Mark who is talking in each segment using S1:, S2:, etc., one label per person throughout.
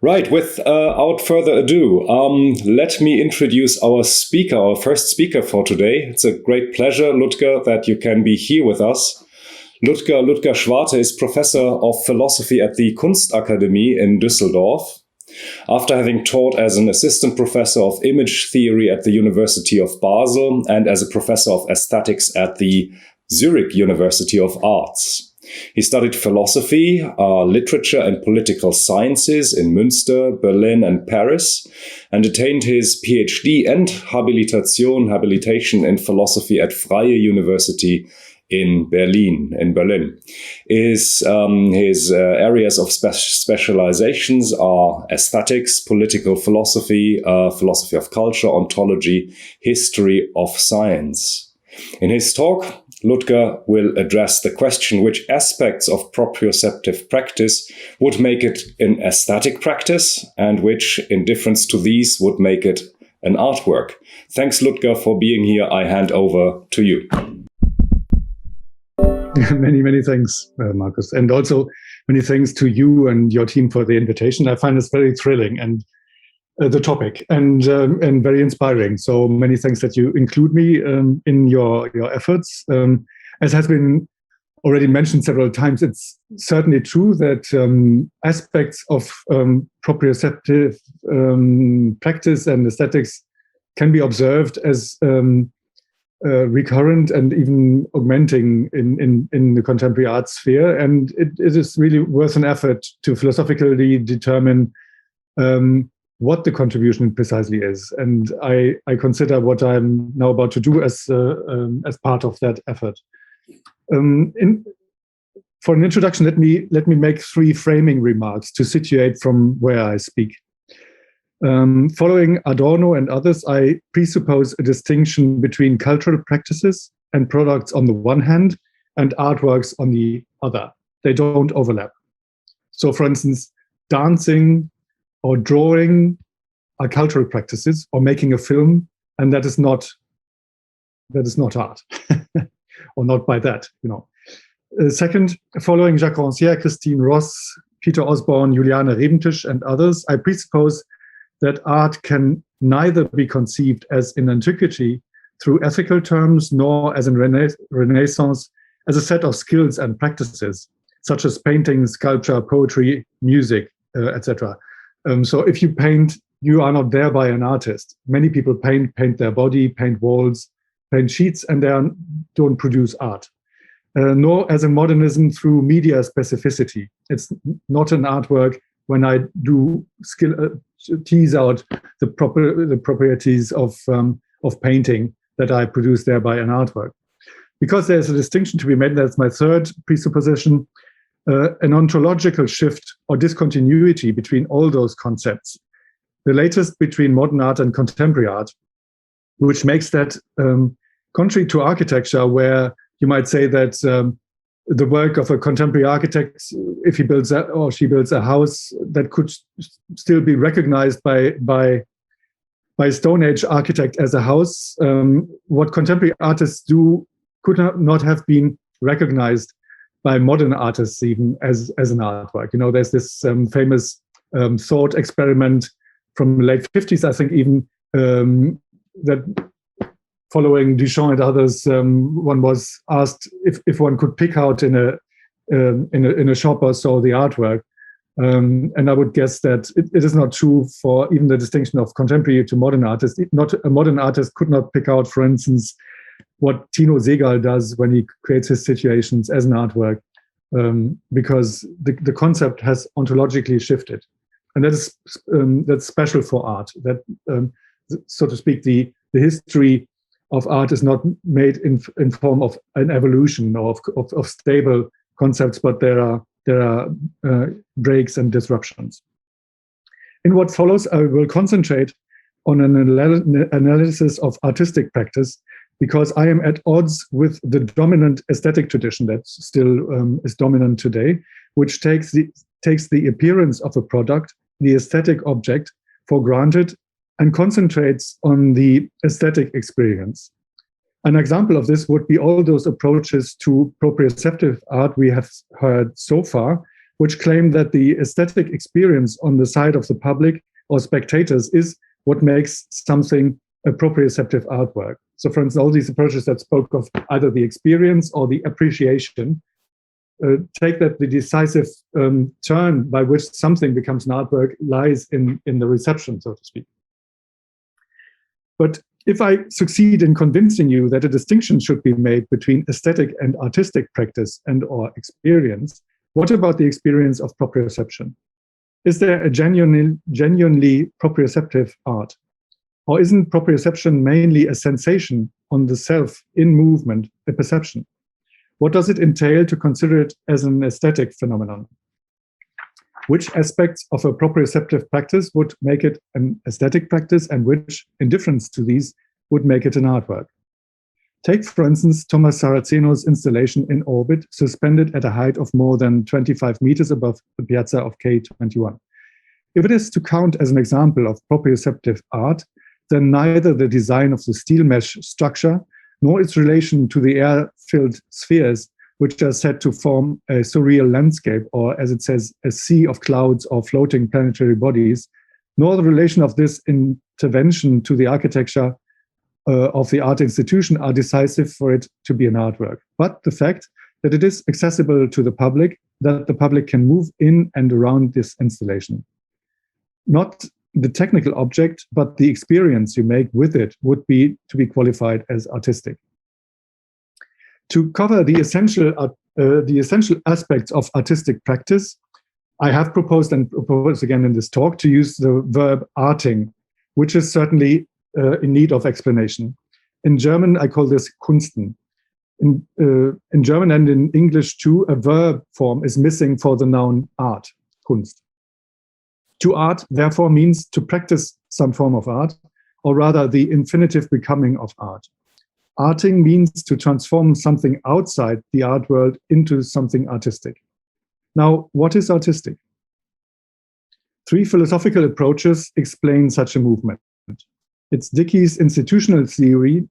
S1: Right, without further ado, let me introduce our speaker, our first speaker for today. It's a great pleasure, Ludger, that you can be here with us. Ludger Schwarte is professor of philosophy at the Kunstakademie in Düsseldorf. After having taught as an assistant professor of image theory at the University of Basel and as a professor of aesthetics at the Zurich University of Arts. He studied philosophy, literature and political sciences in Münster, Berlin and Paris, and attained his PhD and habilitation in philosophy at Freie University in Berlin. His areas of specializations are aesthetics, political philosophy, philosophy of culture, ontology, history of science. In his talk, Ludger will address the question which aspects of proprioceptive practice would make it an aesthetic practice and which, in difference to these, would make it an artwork. Thanks, Ludger, for being here. I hand over to you.
S2: Many thanks, Markus. And also many thanks to you and your team for the invitation. I find this very thrilling and the topic and very inspiring. So many thanks that you include me in your efforts. As has been already mentioned several times, it's certainly true that aspects of proprioceptive practice and aesthetics can be observed as recurrent and even augmenting in the contemporary art sphere. And it is really worth an effort to philosophically determine what the contribution precisely is. And I consider what I'm now about to do as part of that effort. For an introduction, let me make three framing remarks to situate from where I speak. Following Adorno and others, I presuppose a distinction between cultural practices and products on the one hand and artworks on the other. They don't overlap. So, for instance, dancing or drawing are cultural practices, or making a film, and that is not art, or not by that, you know. Second, following Jacques Rancière, Christine Ross, Peter Osborne, Juliane Rebentisch, and others, I presuppose that art can neither be conceived as in antiquity through ethical terms, nor as in Renaissance as a set of skills and practices, such as painting, sculpture, poetry, music, etc. So if you paint, you are not thereby an artist. Many people paint their body, paint walls, paint sheets, and they don't produce art. Nor as a modernism through media specificity. It's not an artwork when I do tease out the properties of painting that I produce thereby an artwork. Because there's a distinction to be made, that's my third presupposition, an ontological shift or discontinuity between all those concepts, the latest between modern art and contemporary art, which makes that contrary to architecture, where you might say that the work of a contemporary architect, if he builds or she builds a house, that could still be recognized by Stone Age architect as a house. What contemporary artists do could not have been recognized by modern artists even as an artwork. You know, there's this famous thought experiment from the late 50s, I think, even that following Duchamp and others, one was asked if one could pick out in a shop or so the artwork. And I would guess that it is not true for even the distinction of contemporary to modern artists. Not a modern artist could not pick out, for instance, what Tino Segal does when he creates his situations as an artwork, because the concept has ontologically shifted. And that's special for art. That, so to speak, the history of art is not made in form of an evolution or of stable concepts, but there are breaks and disruptions. In what follows, I will concentrate on an analysis of artistic practice, because I am at odds with the dominant aesthetic tradition that still is dominant today, which takes the appearance of a product, the aesthetic object, for granted and concentrates on the aesthetic experience. An example of this would be all those approaches to proprioceptive art we have heard so far, which claim that the aesthetic experience on the side of the public or spectators is what makes something a proprioceptive artwork. So, for instance, all these approaches that spoke of either the experience or the appreciation take that the decisive turn by which something becomes an artwork lies in the reception, so to speak. But if I succeed in convincing you that a distinction should be made between aesthetic and artistic practice and or experience, what about the experience of proprioception? Is there a genuinely proprioceptive art? Or isn't proprioception mainly a sensation on the self in movement, a perception? What does it entail to consider it as an aesthetic phenomenon? Which aspects of a proprioceptive practice would make it an aesthetic practice, and which, in difference to these, would make it an artwork? Take, for instance, Thomas Saraceno's installation in orbit, suspended at a height of more than 25 meters above the piazza of K21. If it is to count as an example of proprioceptive art, then neither the design of the steel mesh structure nor its relation to the air-filled spheres, which are said to form a surreal landscape, or as it says, a sea of clouds or floating planetary bodies, nor the relation of this intervention to the architecture of the art institution are decisive for it to be an artwork. But the fact that it is accessible to the public, that the public can move in and around this installation. Not the technical object, but the experience you make with it would be to be qualified as artistic. To cover the essential aspects of artistic practice, I have proposed and propose again in this talk to use the verb arting, which is certainly in need of explanation. In German, I call this Kunsten. In German and in English too, a verb form is missing for the noun art, Kunst. To art, therefore, means to practice some form of art, or rather the infinitive becoming of art. Arting means to transform something outside the art world into something artistic. Now, what is artistic? 3 philosophical approaches explain such a movement. It's Dickey's institutional theory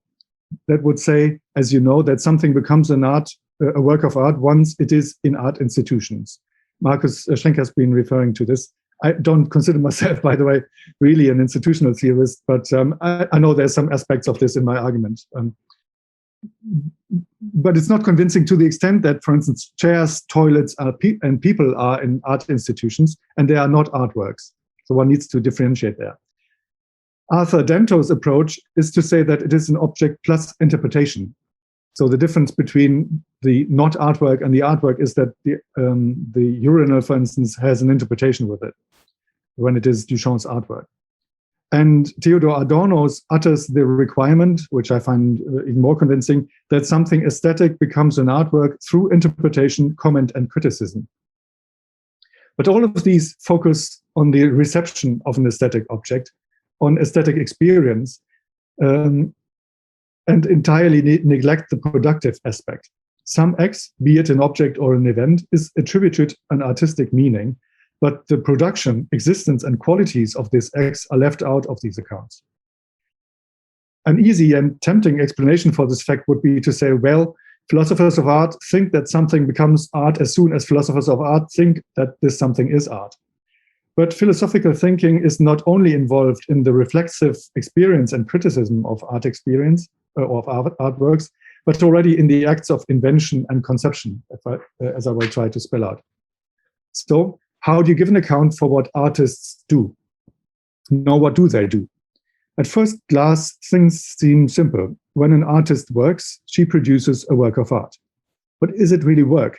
S2: that would say, as you know, that something becomes a work of art once it is in art institutions. Markus Schenker has been referring to this. I don't consider myself, by the way, really an institutional theorist, but I know there's some aspects of this in my argument. But it's not convincing to the extent that, for instance, chairs, toilets, and people are in art institutions, and they are not artworks. So one needs to differentiate there. Arthur Dento's approach is to say that it is an object plus interpretation. So the difference between the not artwork and the artwork is that the urinal, for instance, has an interpretation with it when it is Duchamp's artwork. And Theodor Adorno utters the requirement, which I find even more convincing, that something aesthetic becomes an artwork through interpretation, comment, and criticism. But all of these focus on the reception of an aesthetic object, on aesthetic experience, and entirely neglect the productive aspect. Some acts, be it an object or an event, is attributed an artistic meaning, but the production, existence, and qualities of these acts are left out of these accounts. An easy and tempting explanation for this fact would be to say, well, philosophers of art think that something becomes art as soon as philosophers of art think that this something is art. But philosophical thinking is not only involved in the reflexive experience and criticism of art experience, or of artworks, but already in the acts of invention and conception, as I will try to spell out. So, how do you give an account for what artists do? No, what do they do? At first glance, things seem simple. When an artist works, she produces a work of art. But is it really work?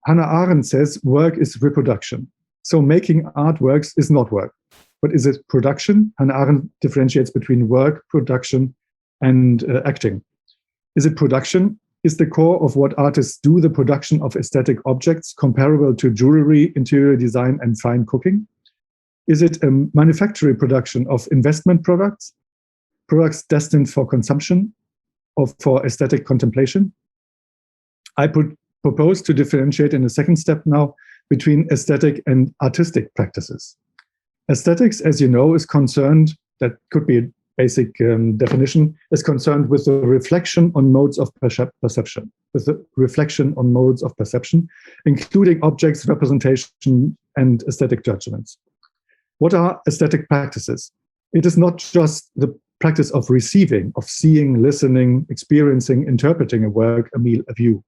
S2: Hannah Arendt says work is reproduction. So making artworks is not work. But is it production? Hannah Arendt differentiates between work, production, and acting. Is it production? Is the core of what artists do the production of aesthetic objects comparable to jewelry, interior design, and fine cooking? Is it a manufacturing production of investment products, products destined for consumption or for aesthetic contemplation? I propose to differentiate in a second step now between aesthetic and artistic practices. Aesthetics, as you know, is concerned, that could be basic definition, is concerned with the reflection on modes of perception, including objects, representation, and aesthetic judgments. What are aesthetic practices? It is not just the practice of receiving, of seeing, listening, experiencing, interpreting a work, a meal, a view.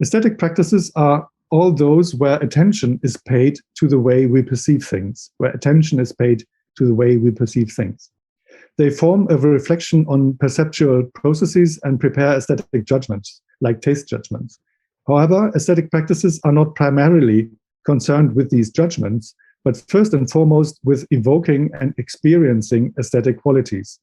S2: Aesthetic practices are all those where attention is paid to the way we perceive things, They form a reflection on perceptual processes and prepare aesthetic judgments, like taste judgments. However, aesthetic practices are not primarily concerned with these judgments, but first and foremost with evoking and experiencing aesthetic qualities.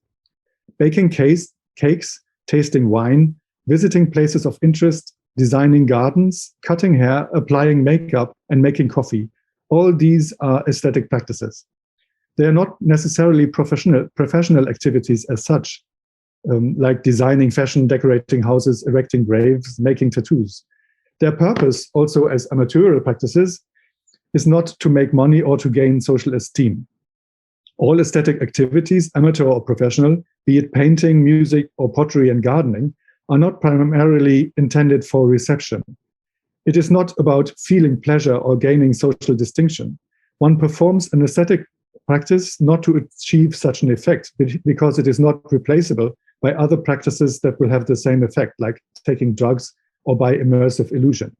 S2: Baking cakes, tasting wine, visiting places of interest, designing gardens, cutting hair, applying makeup, and making coffee. All these are aesthetic practices. They are not necessarily professional activities as such, like designing fashion, decorating houses, erecting graves, making tattoos. Their purpose, also as amatorial practices, is not to make money or to gain social esteem. All aesthetic activities, amateur or professional, be it painting, music, or pottery and gardening, are not primarily intended for reception. It is not about feeling pleasure or gaining social distinction. One performs an aesthetic practice not to achieve such an effect, because it is not replaceable by other practices that will have the same effect, like taking drugs or by immersive illusion.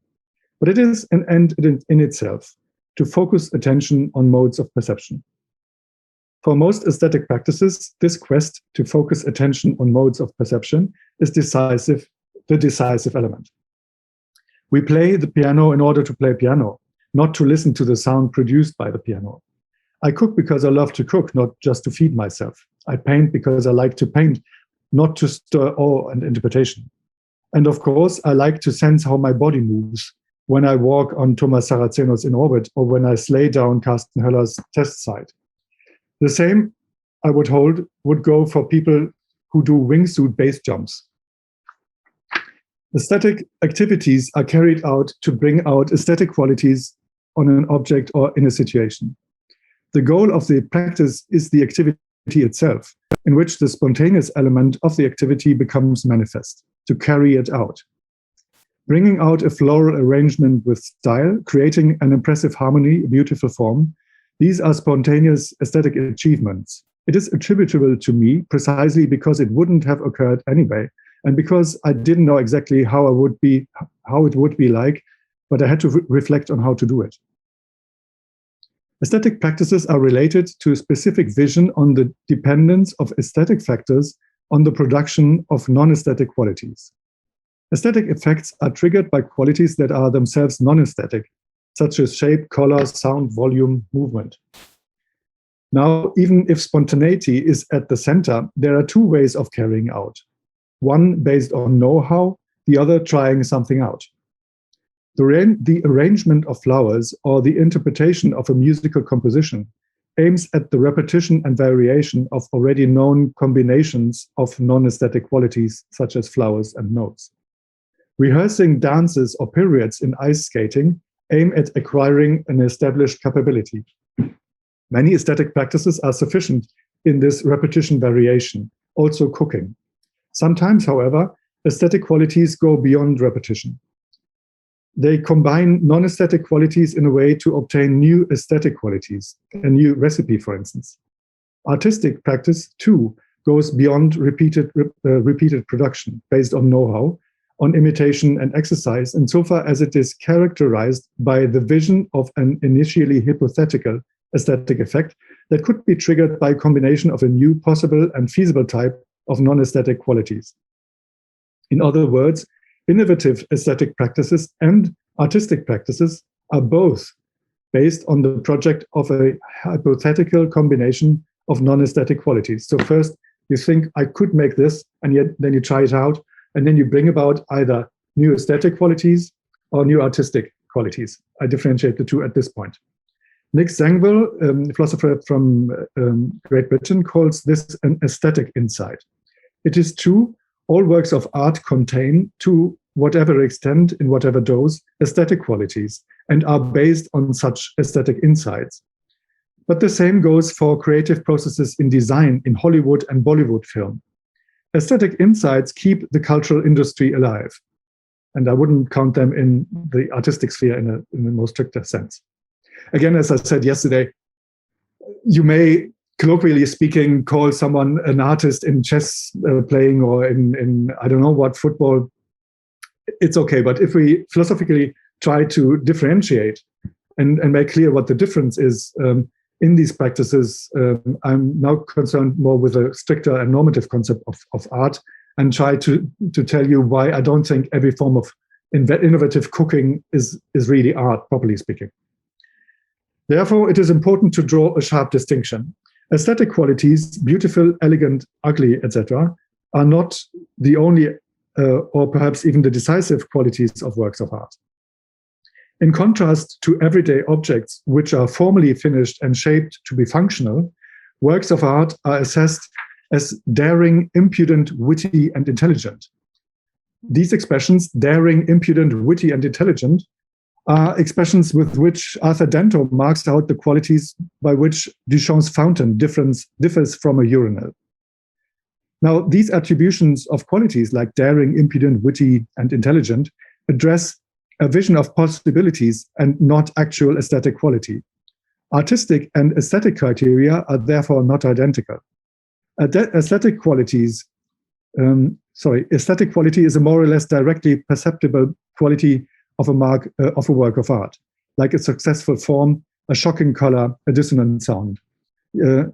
S2: But it is an end in itself, to focus attention on modes of perception. For most aesthetic practices, this quest to focus attention on modes of perception is the decisive element. We play the piano in order to play piano, not to listen to the sound produced by the piano. I cook because I love to cook, not just to feed myself. I paint because I like to paint, not to stir awe and interpretation. And of course, I like to sense how my body moves when I walk on Thomas Saraceno's In Orbit or when I slay down Carsten Höller's Test Site. The same, I would hold, would go for people who do wingsuit base jumps. Aesthetic activities are carried out to bring out aesthetic qualities on an object or in a situation. The goal of the practice is the activity itself, in which the spontaneous element of the activity becomes manifest, to carry it out. Bringing out a floral arrangement with style, creating an impressive harmony, a beautiful form, these are spontaneous aesthetic achievements. It is attributable to me precisely because it wouldn't have occurred anyway, and because I didn't know exactly how it would be like, but I had to reflect on how to do it. Aesthetic practices are related to a specific vision on the dependence of aesthetic factors on the production of non-aesthetic qualities. Aesthetic effects are triggered by qualities that are themselves non-aesthetic, such as shape, color, sound, volume, movement. Now, even if spontaneity is at the center, there are two ways of carrying out. One based on know-how, the other trying something out. The arrangement of flowers or the interpretation of a musical composition aims at the repetition and variation of already known combinations of non-aesthetic qualities, such as flowers and notes. Rehearsing dances or periods in ice skating aim at acquiring an established capability. Many aesthetic practices are sufficient in this repetition variation, also cooking. Sometimes, however, aesthetic qualities go beyond repetition. They combine non-aesthetic qualities in a way to obtain new aesthetic qualities, a new recipe, for instance. Artistic practice, too, goes beyond repeated production based on know-how, on imitation and exercise, insofar as it is characterized by the vision of an initially hypothetical aesthetic effect that could be triggered by a combination of a new possible and feasible type of non-aesthetic qualities. In other words, innovative aesthetic practices and artistic practices are both based on the project of a hypothetical combination of non-aesthetic qualities. So first, you think, I could make this, and yet then you try it out, and then you bring about either new aesthetic qualities or new artistic qualities. I differentiate the two at this point. Nick Zangwill, a philosopher from Great Britain, calls this an aesthetic insight. It is true, all works of art contain, to whatever extent, in whatever dose, aesthetic qualities, and are based on such aesthetic insights. But the same goes for creative processes in design in Hollywood and Bollywood film. Aesthetic insights keep the cultural industry alive. And I wouldn't count them in the artistic sphere in a more stricter sense. Again, as I said yesterday, you may, colloquially speaking, call someone an artist in chess playing or in I don't know what, football. It's okay. But if we philosophically try to differentiate and make clear what the difference is in these practices, I'm now concerned more with a stricter and normative concept of art, and try to tell you why I don't think every form of innovative cooking is really art, properly speaking. Therefore, it is important to draw a sharp distinction. Aesthetic qualities, beautiful, elegant, ugly, etc., are not the only or perhaps even the decisive qualities of works of art. In contrast to everyday objects, which are formally finished and shaped to be functional, works of art are assessed as daring, impudent, witty, and intelligent. These expressions, daring, impudent, witty, and intelligent, are expressions with which Arthur Danto marks out the qualities by which Duchamp's fountain differs from a urinal. Now, these attributions of qualities like daring, impudent, witty, and intelligent address a vision of possibilities and not actual aesthetic quality. Artistic and aesthetic criteria are therefore not identical. Aesthetic quality is a more or less directly perceptible quality of a work of art, like a successful form, a shocking color, a dissonant sound.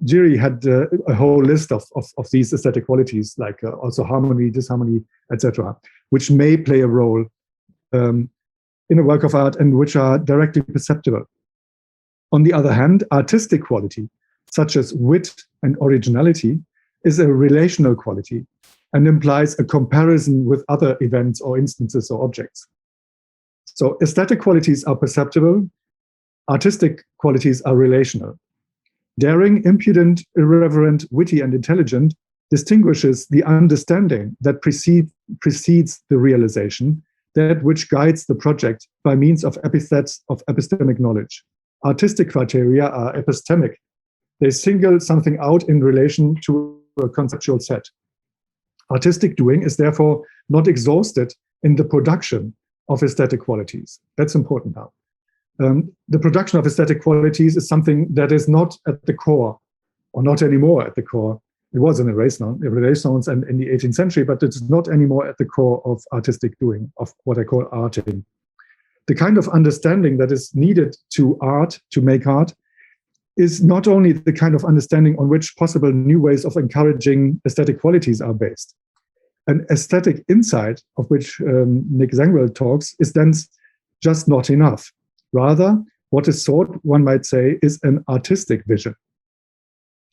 S2: Giri had a whole list of these aesthetic qualities, like also harmony, disharmony, etc., which may play a role in a work of art and which are directly perceptible. On the other hand, artistic quality, such as wit and originality, is a relational quality and implies a comparison with other events or instances or objects. So aesthetic qualities are perceptible, artistic qualities are relational. Daring, impudent, irreverent, witty, and intelligent distinguishes the understanding that precedes the realization, that which guides the project by means of epithets of epistemic knowledge. Artistic criteria are epistemic. They single something out in relation to a conceptual set. Artistic doing is therefore not exhausted in the production of aesthetic qualities. That's important now. The production of aesthetic qualities is something that is not at the core, or not anymore at the core. It was in the Renaissance and in the 18th century, but it's not anymore at the core of artistic doing, of what I call arting. The kind of understanding that is needed to make art, is not only the kind of understanding on which possible new ways of encouraging aesthetic qualities are based. An aesthetic insight, of which Nick Zangwill talks, is then just not enough. Rather, what is sought, one might say, is an artistic vision.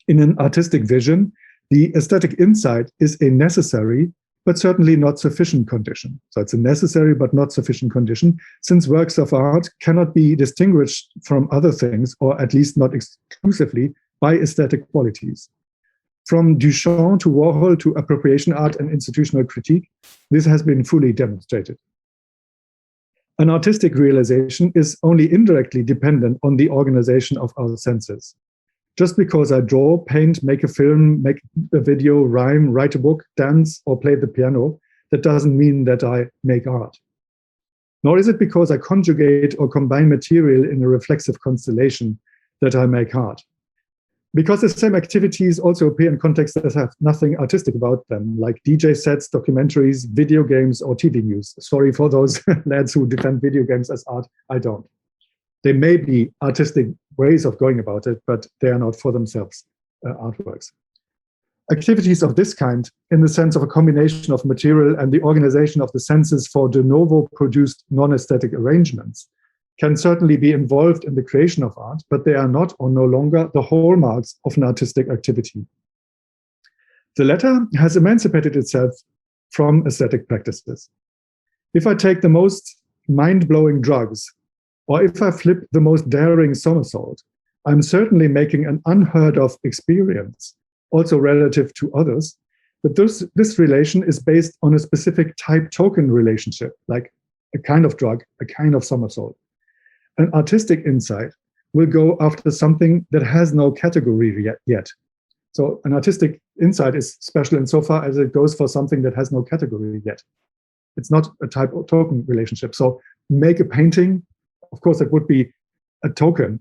S2: In an artistic vision, the aesthetic insight is a necessary, but certainly not sufficient condition. So it's a necessary, but not sufficient condition, since works of art cannot be distinguished from other things, or at least not exclusively, by aesthetic qualities. From Duchamp to Warhol to appropriation art and institutional critique, this has been fully demonstrated. An artistic realization is only indirectly dependent on the organization of our senses. Just because I draw, paint, make a film, make a video, rhyme, write a book, dance, or play the piano, that doesn't mean that I make art. Nor is it because I conjugate or combine material in a reflexive constellation that I make art. Because the same activities also appear in contexts that have nothing artistic about them, like DJ sets, documentaries, video games, or TV news. Sorry for those lads who defend video games as art, I don't. They may be artistic ways of going about it, but they are not for themselves artworks. Activities of this kind, in the sense of a combination of material and the organization of the senses for de novo produced non-aesthetic arrangements, can certainly be involved in the creation of art, but they are not or no longer the hallmarks of an artistic activity. The latter has emancipated itself from aesthetic practices. If I take the most mind-blowing drugs, or if I flip the most daring somersault, I'm certainly making an unheard of experience, also relative to others, but this relation is based on a specific type-token relationship, like a kind of drug, a kind of somersault. An artistic insight will go after something that has no category yet. So an artistic insight is special insofar as it goes for something that has no category yet. It's not a type of token relationship. So make a painting, of course, it would be a token,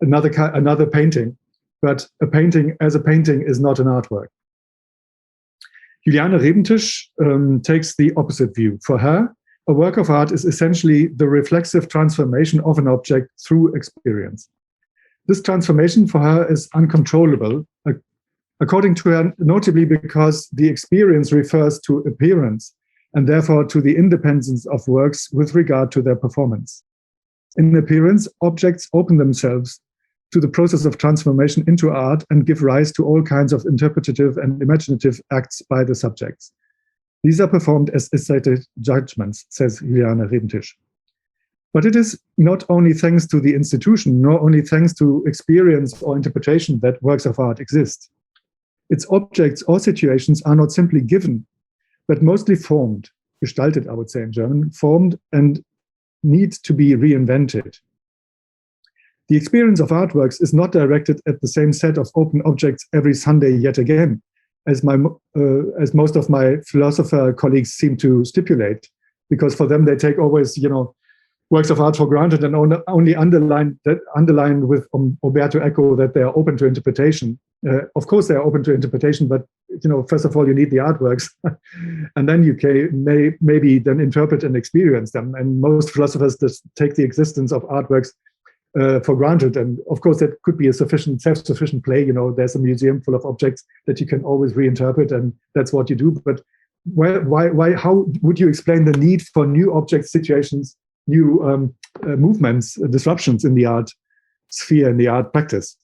S2: another painting, but a painting as a painting is not an artwork. Juliane Rebentisch takes the opposite view. For her, a work of art is essentially the reflexive transformation of an object through experience. This transformation for her is uncontrollable, according to her, notably because the experience refers to appearance and therefore to the independence of works with regard to their performance. In appearance, objects open themselves to the process of transformation into art and give rise to all kinds of interpretative and imaginative acts by the subjects. These are performed as aesthetic judgments, says Juliane Rebentisch. But it is not only thanks to the institution, nor only thanks to experience or interpretation that works of art exist. Its objects or situations are not simply given, but mostly formed, gestaltet, I would say in German, formed and need to be reinvented. The experience of artworks is not directed at the same set of open objects every Sunday yet again, as most of my philosopher colleagues seem to stipulate, because for them they take always, works of art for granted and only underline with Umberto Eco that they are open to interpretation. Of course, they are open to interpretation, but first of all, you need the artworks, and then you can maybe then interpret and experience them. And most philosophers just take the existence of artworks for granted. And of course, that could be a self-sufficient play. There's a museum full of objects that you can always reinterpret, and that's what you do. But why? How would you explain the need for new object situations, new movements, disruptions in the art sphere, in the art practice?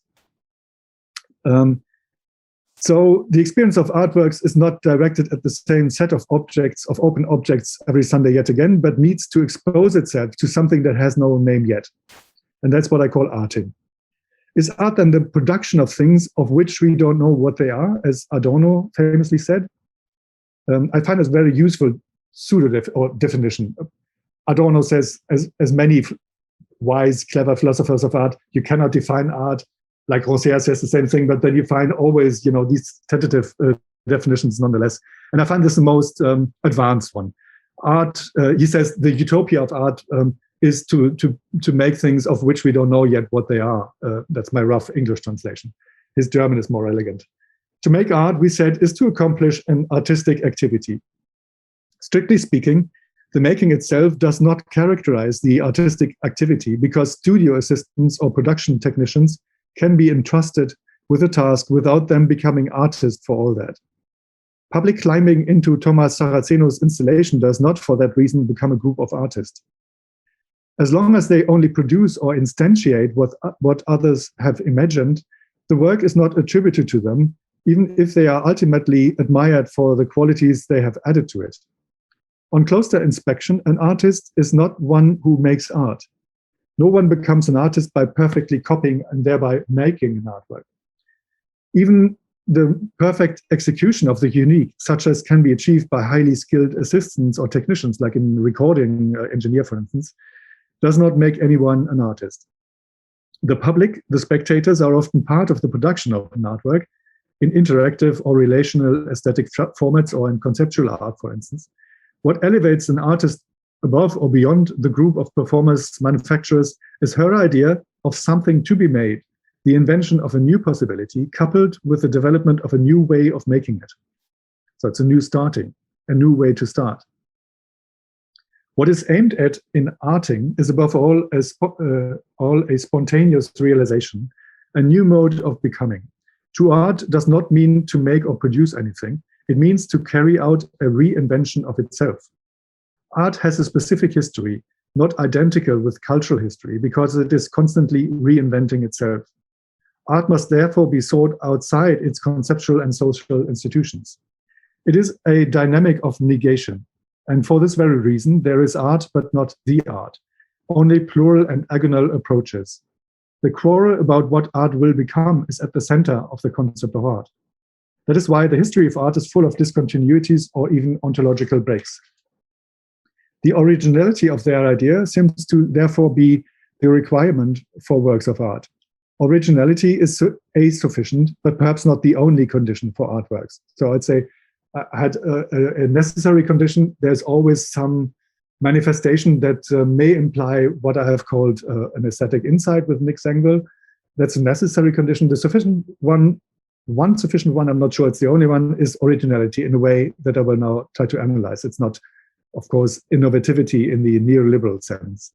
S2: So the experience of artworks is not directed at the same set of objects, of open objects every Sunday yet again, but needs to expose itself to something that has no name yet. And that's what I call arting. Is art then the production of things of which we don't know what they are, as Adorno famously said? I find this very useful definition. Adorno says, as many wise, clever philosophers of art, you cannot define art. Like Rousseau says the same thing, but then you find always, these tentative definitions nonetheless. And I find this the most advanced one. Art, he says, the utopia of art is to make things of which we don't know yet what they are. That's my rough English translation. His German is more elegant. To make art, we said, is to accomplish an artistic activity. Strictly speaking, the making itself does not characterize the artistic activity because studio assistants or production technicians can be entrusted with a task without them becoming artists for all that. Public climbing into Thomas Saraceno's installation does not, for that reason, become a group of artists. As long as they only produce or instantiate what others have imagined, the work is not attributed to them, even if they are ultimately admired for the qualities they have added to it. On closer inspection, an artist is not one who makes art. No one becomes an artist by perfectly copying and thereby making an artwork. Even the perfect execution of the unique, such as can be achieved by highly skilled assistants or technicians, like in recording engineer, for instance, does not make anyone an artist. The public, the spectators, are often part of the production of an artwork in interactive or relational aesthetic formats or in conceptual art, for instance. What elevates an artist above or beyond the group of performers, manufacturers, is her idea of something to be made, the invention of a new possibility, coupled with the development of a new way of making it. So it's a new starting, a new way to start. What is aimed at in arting is above all a spontaneous realization, a new mode of becoming. To art does not mean to make or produce anything. It means to carry out a reinvention of itself. Art has a specific history, not identical with cultural history, because it is constantly reinventing itself. Art must therefore be sought outside its conceptual and social institutions. It is a dynamic of negation, and for this very reason, there is art, but not the art, only plural and agonal approaches. The quarrel about what art will become is at the center of the concept of art. That is why the history of art is full of discontinuities or even ontological breaks. The originality of their idea seems to therefore be the requirement for works of art. Originality is a sufficient, but perhaps not the only condition for artworks. So I'd say I had a necessary condition. There's always some manifestation that may imply what I have called an aesthetic insight with Nick Zengel. That's a necessary condition. The sufficient one sufficient one, I'm not sure it's the only one, is originality in a way that I will now try to analyze. It's not, of course, innovativity in the neoliberal sense.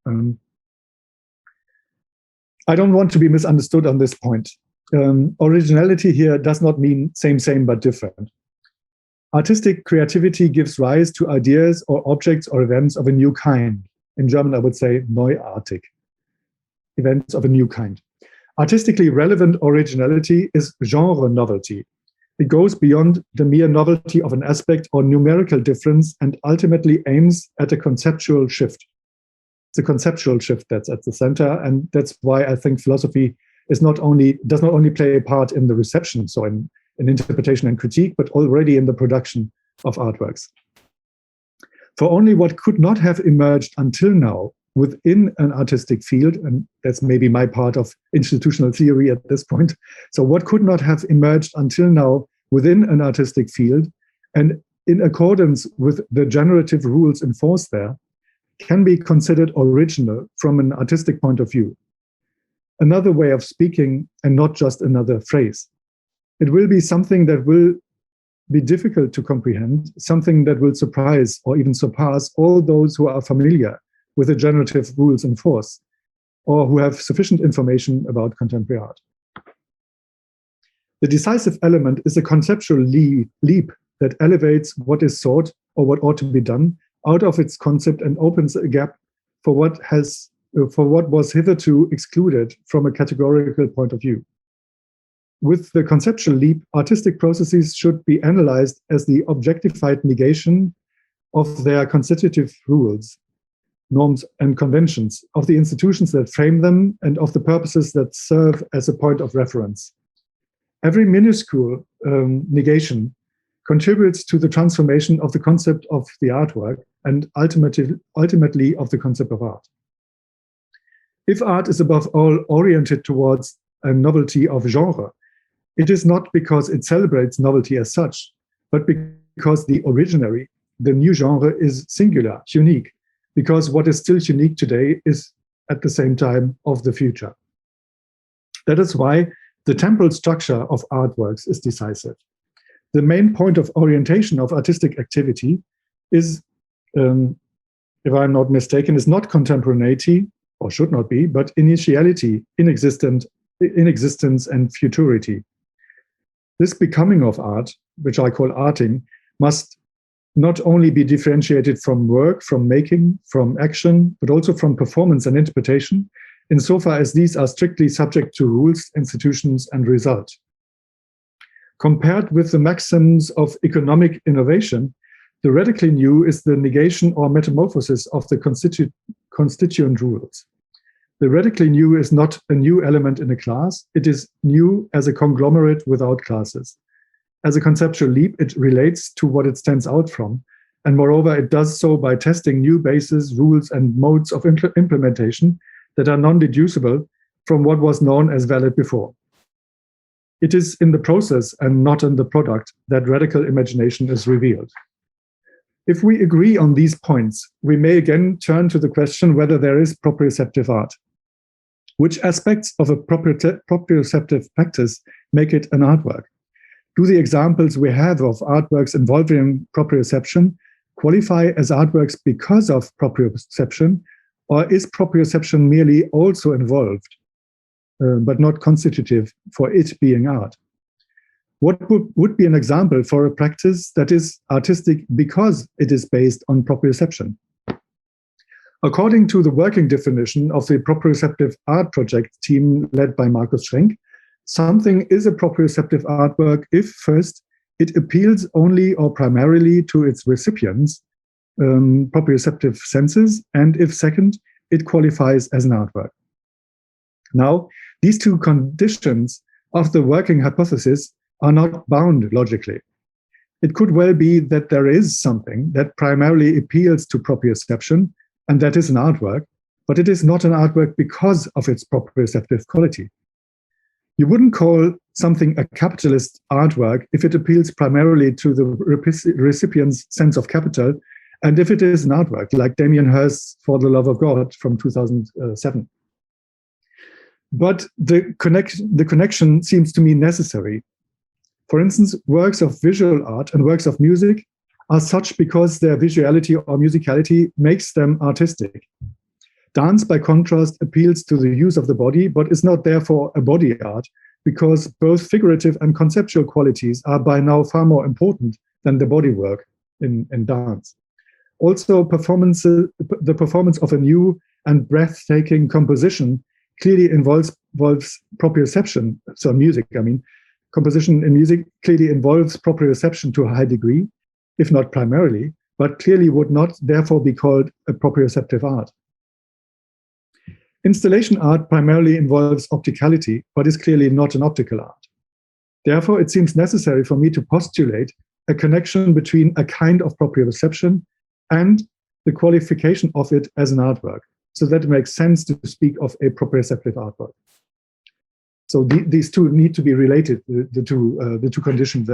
S2: I don't want to be misunderstood on this point. Originality here does not mean same, but different. Artistic creativity gives rise to ideas or objects or events of a new kind. In German, I would say neuartig, events of a new kind. Artistically relevant originality is genre novelty. It goes beyond the mere novelty of an aspect or numerical difference and ultimately aims at a conceptual shift. It's a conceptual shift that's at the center, and that's why I think philosophy does not only play a part in the reception, so in interpretation and critique, but already in the production of artworks. For only what could not have emerged until now within an artistic field, and that's maybe my part of institutional theory at this point, so what could not have emerged until now within an artistic field, and in accordance with the generative rules enforced there, can be considered original from an artistic point of view. Another way of speaking, and not just another phrase. It will be something that will be difficult to comprehend, something that will surprise or even surpass all those who are familiar with the generative rules in force, or who have sufficient information about contemporary art. The decisive element is a conceptual leap that elevates what is sought or what ought to be done out of its concept and opens a gap for what was hitherto excluded from a categorical point of view. With the conceptual leap, artistic processes should be analyzed as the objectified negation of their constitutive rules, norms, and conventions, of the institutions that frame them, and of the purposes that serve as a point of reference. Every minuscule negation contributes to the transformation of the concept of the artwork and ultimately of the concept of art. If art is above all oriented towards a novelty of genre, it is not because it celebrates novelty as such, but because the originary, the new genre, is singular, unique, because what is still unique today is at the same time of the future. That is why the temporal structure of artworks is decisive. The main point of orientation of artistic activity is, if I'm not mistaken, is not contemporaneity, or should not be, but initiality, inexistence, and futurity. This becoming of art, which I call arting, must not only be differentiated from work, from making, from action, but also from performance and interpretation, insofar as these are strictly subject to rules, institutions, and result. Compared with the maxims of economic innovation, the radically new is the negation or metamorphosis of the constituent rules. The radically new is not a new element in a class, it is new as a conglomerate without classes. As a conceptual leap, it relates to what it stands out from, and moreover, it does so by testing new bases, rules, and modes of implementation that are non-deducible from what was known as valid before. It is in the process and not in the product that radical imagination is revealed. If we agree on these points, we may again turn to the question whether there is proprioceptive art. Which aspects of a proprioceptive practice make it an artwork? Do the examples we have of artworks involving proprioception qualify as artworks because of proprioception, or is proprioception merely also involved, but not constitutive for it being art? What would be an example for a practice that is artistic because it is based on proprioception? According to the working definition of the Proprioceptive Art Project team led by Markus Schrenk, something is a proprioceptive artwork if, first, it appeals only or primarily to its recipients' proprioceptive senses, and if, second, it qualifies as an artwork. Now, these two conditions of the working hypothesis are not bound logically. It could well be that there is something that primarily appeals to proprioception, and that is an artwork, but it is not an artwork because of its proprioceptive quality. You wouldn't call something a capitalist artwork if it appeals primarily to the recipient's sense of capital, and if it is an artwork, like Damien Hirst's For the Love of God from 2007. But the connection seems to me necessary. For instance, works of visual art and works of music are such because their visuality or musicality makes them artistic. Dance, by contrast, appeals to the use of the body, but is not therefore a body art, because both figurative and conceptual qualities are by now far more important than the body work in dance. Also, the performance of a new and breathtaking composition clearly involves proprioception. So music, composition in music clearly involves proprioception to a high degree, if not primarily, but clearly would not therefore be called a proprioceptive art. Installation art primarily involves opticality, but is clearly not an optical art. Therefore, it seems necessary for me to postulate a connection between a kind of proprioception and the qualification of it as an artwork, so that it makes sense to speak of a proprioceptive artwork. So these two need to be related, the two conditions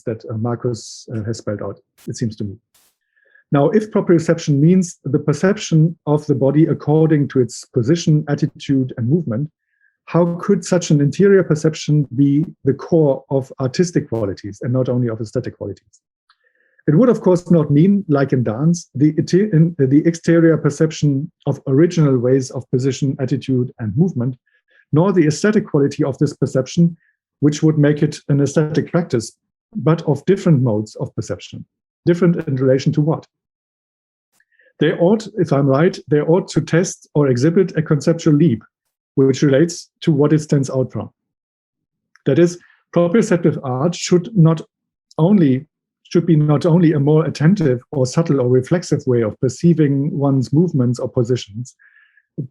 S2: that Marcus has spelled out, it seems to me. Now, if proprioception means the perception of the body according to its position, attitude, and movement, how could such an interior perception be the core of artistic qualities and not only of aesthetic qualities? It would, of course, not mean, like in dance, the exterior perception of original ways of position, attitude, and movement, nor the aesthetic quality of this perception, which would make it an aesthetic practice, but of different modes of perception. Different in relation to what? They ought, if I'm right, they ought to test or exhibit a conceptual leap, which relates to what it stands out from. That is, proprioceptive art should be not only a more attentive or subtle or reflexive way of perceiving one's movements or positions,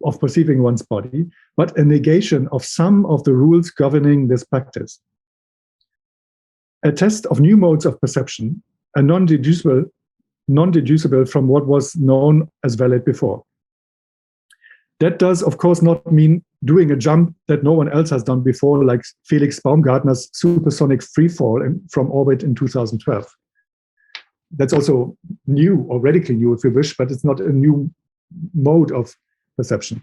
S2: of perceiving one's body, but a negation of some of the rules governing this practice. A test of new modes of perception, a non-deducible from what was known as valid before. That does, of course, not mean doing a jump that no one else has done before, like Felix Baumgartner's supersonic freefall from orbit in 2012. That's also new, or radically new if you wish, but it's not a new mode of perception.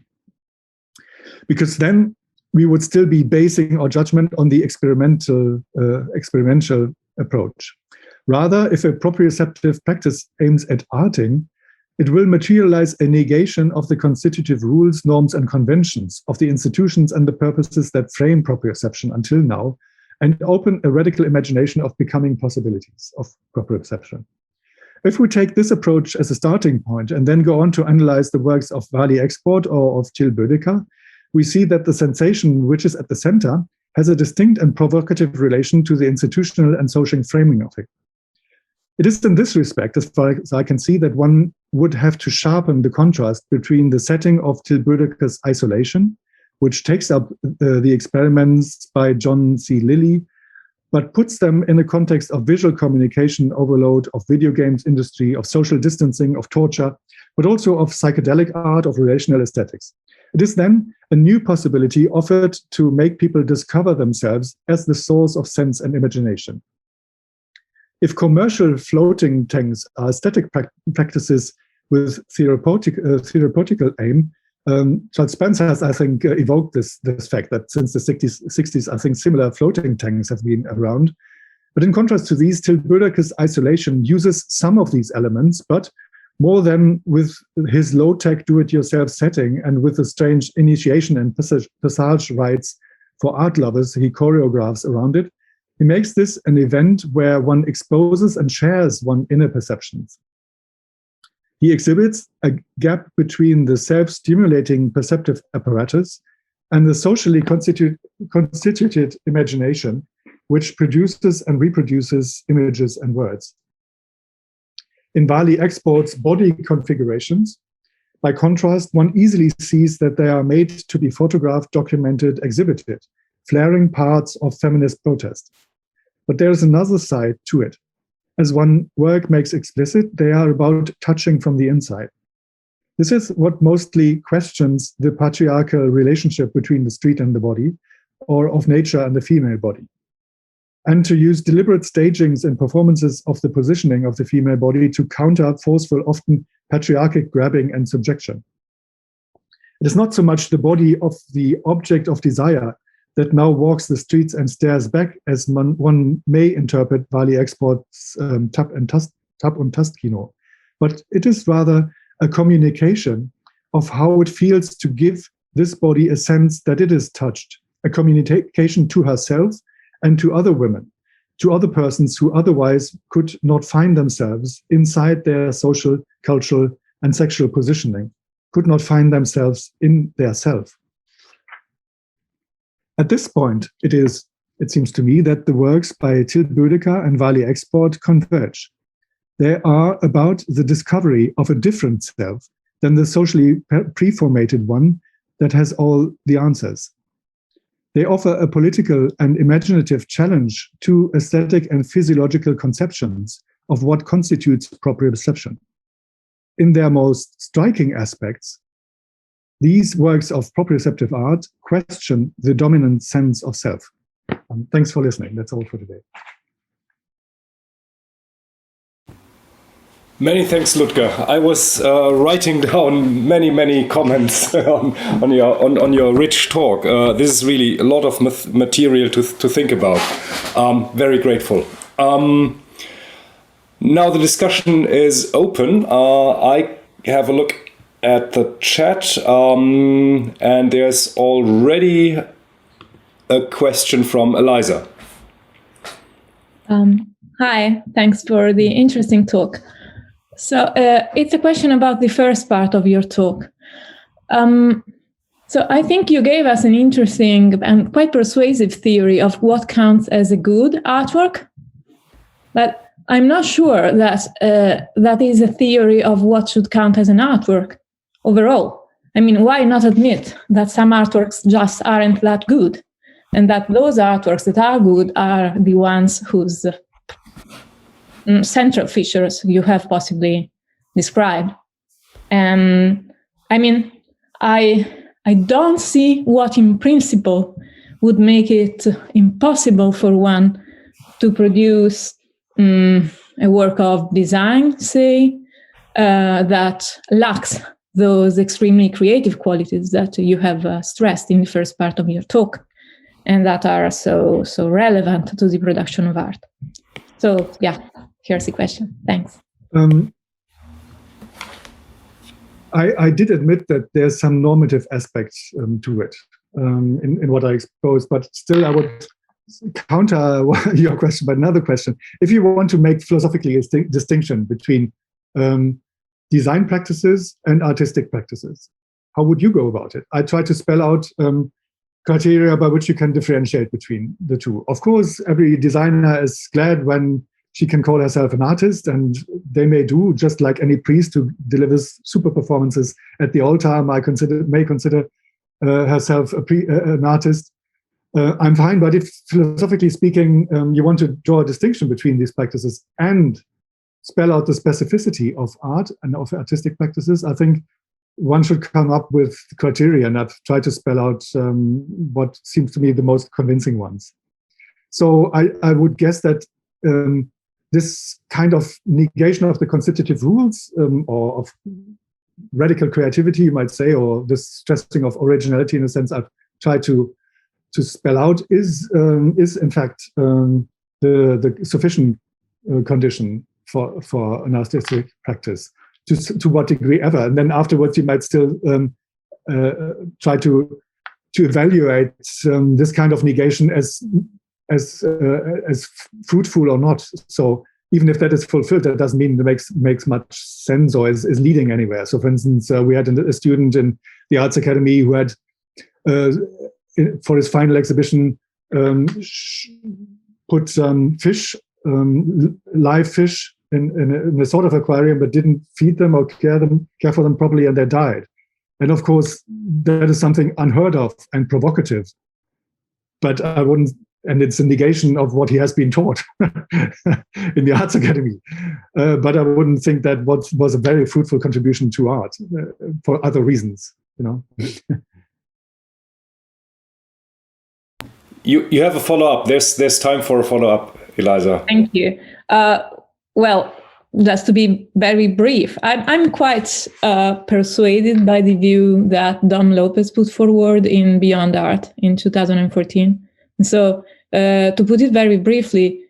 S2: Because then we would still be basing our judgment on the experiential approach. Rather, if a proprioceptive practice aims at arting, it will materialize a negation of the constitutive rules, norms, and conventions of the institutions and the purposes that frame proprioception until now, and open a radical imagination of becoming possibilities of proprioception. If we take this approach as a starting point and then go on to analyze the works of Wally Export or of Till Bödecker, we see that the sensation, which is at the center, has a distinct and provocative relation to the institutional and social framing of it. It is in this respect, as far as I can see, that one would have to sharpen the contrast between the setting of Till Bödecker's Isolation, which takes up the experiments by John C. Lilly, but puts them in a context of visual communication overload, of video games industry, of social distancing, of torture, but also of psychedelic art, of relational aesthetics. It is then a new possibility offered to make people discover themselves as the source of sense and imagination. If commercial floating tanks are aesthetic practices with therapeutical aim, Charles Spence has, I think, evoked this fact that since the 60s, I think similar floating tanks have been around. But in contrast to these, Till Bödecker's Isolation uses some of these elements, but more than with his low-tech do-it-yourself setting and with the strange initiation and passage rites for art lovers he choreographs around it, he makes this an event where one exposes and shares one's inner perceptions. He exhibits a gap between the self-stimulating perceptive apparatus and the socially constituted imagination, which produces and reproduces images and words. In Wally Export's body configurations, by contrast, one easily sees that they are made to be photographed, documented, exhibited, flaring parts of feminist protest. But there is another side to it. As one work makes explicit, they are about touching from the inside. This is what mostly questions the patriarchal relationship between the street and the body, or of nature and the female body. And to use deliberate stagings and performances of the positioning of the female body to counter forceful, often patriarchic grabbing and subjection. It is not so much the body of the object of desire that now walks the streets and stares back, as one may interpret Wally Export's Tab und Tastkino, but it is rather a communication of how it feels to give this body a sense that it is touched, a communication to herself and to other women, to other persons who otherwise could not find themselves inside their social, cultural, and sexual positioning, could not find themselves in their self. At this point, it seems to me, that the works by Till Bödecker and Wally Export converge. They are about the discovery of a different self than the socially preformated one that has all the answers. They offer a political and imaginative challenge to aesthetic and physiological conceptions of what constitutes proprioception. In their most striking aspects, these works of proprioceptive art question the dominant sense of self. Thanks for listening. That's all for today.
S1: Many thanks, Ludger. I was writing down many comments on your rich talk. This is really a lot of material to think about. Very grateful. Now the discussion is open. I have a look at the chat, and there's already a question from Eliza.
S3: Hi, thanks for the interesting talk. So it's a question about the first part of your talk. So I think you gave us an interesting and quite persuasive theory of what counts as a good artwork, but I'm not sure that that is a theory of what should count as an artwork overall. I mean, why not admit that some artworks just aren't that good, and that those artworks that are good are the ones whose central features you have possibly described. I mean, I don't see what in principle would make it impossible for one to produce a work of design, say, that lacks those extremely creative qualities that you have stressed in the first part of your talk, and that are so relevant to the production of art. So, yeah, here's the question. Thanks.
S2: I did admit that there's some normative aspects to it in what I exposed, but still I would counter your question by another question. If you want to make philosophically a distinction between design practices and artistic practices, how would you go about it? I try to spell out criteria by which you can differentiate between the two. Of course, every designer is glad when she can call herself an artist, and they may do, just like any priest who delivers super performances at the altar may consider herself an artist. I'm fine, but if philosophically speaking, you want to draw a distinction between these practices and spell out the specificity of art and of artistic practices, I think one should come up with criteria, and I've tried to spell out what seems to me the most convincing ones. So I would guess that this kind of negation of the constitutive rules, or of radical creativity, you might say, or this stressing of originality, in a sense I've tried to spell out, is in fact the sufficient condition for an artistic practice, to what degree ever. And then afterwards you might still try to evaluate this kind of negation as fruitful or not. So even if that is fulfilled, that doesn't mean it makes much sense or is leading anywhere. So for instance, we had a student in the Arts Academy who had, for his final exhibition, put fish, live fish, in a sort of aquarium, but didn't feed them or care for them properly, and they died. And of course, that is something unheard of and provocative. But I wouldn't and it's a negation of what he has been taught in the arts academy. But I wouldn't think that was a very fruitful contribution to art for other reasons, you know.
S1: You have a follow-up. There's time for a follow-up, Eliza.
S3: Thank you. Well, just to be very brief, I'm quite persuaded by the view that Dom Lopez put forward in Beyond Art in 2014. So to put it very briefly,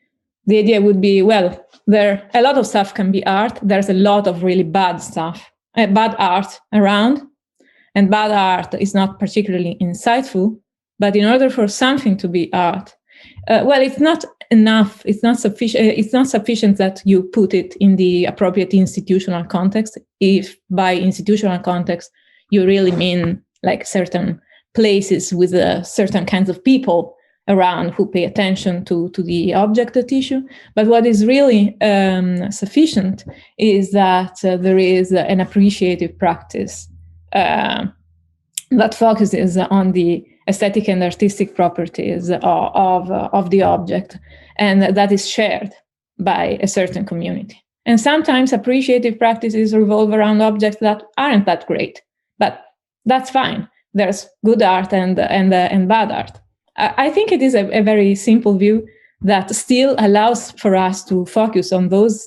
S3: the idea would be, well, a lot of stuff can be art. There's a lot of really bad stuff, bad art around, and bad art is not particularly insightful. But in order for something to be art, well, it's not enough. It's not sufficient. It's not sufficient that you put it in the appropriate institutional context. If by institutional context you really mean like certain places with certain kinds of people around who pay attention to the object at issue. But what is really sufficient is that there is an appreciative practice that focuses on the aesthetic and artistic properties of the object, and that is shared by a certain community. And sometimes appreciative practices revolve around objects that aren't that great, but that's fine. There's good art and bad art. I think it is a very simple view that still allows for us to focus on those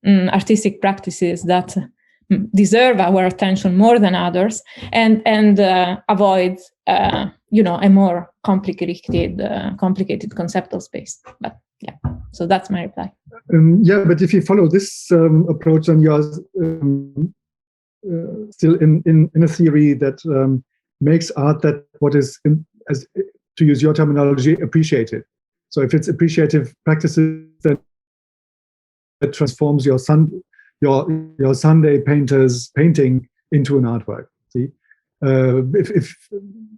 S3: artistic practices that deserve our attention more than others, and avoid a more complicated conceptual space. But yeah, so that's my reply.
S2: Yeah, but if you follow this approach, then you're still in a theory that makes art that what is, as to use your terminology, appreciated. So if it's appreciative practices, then it transforms your Sunday painter's painting into an artwork. See, if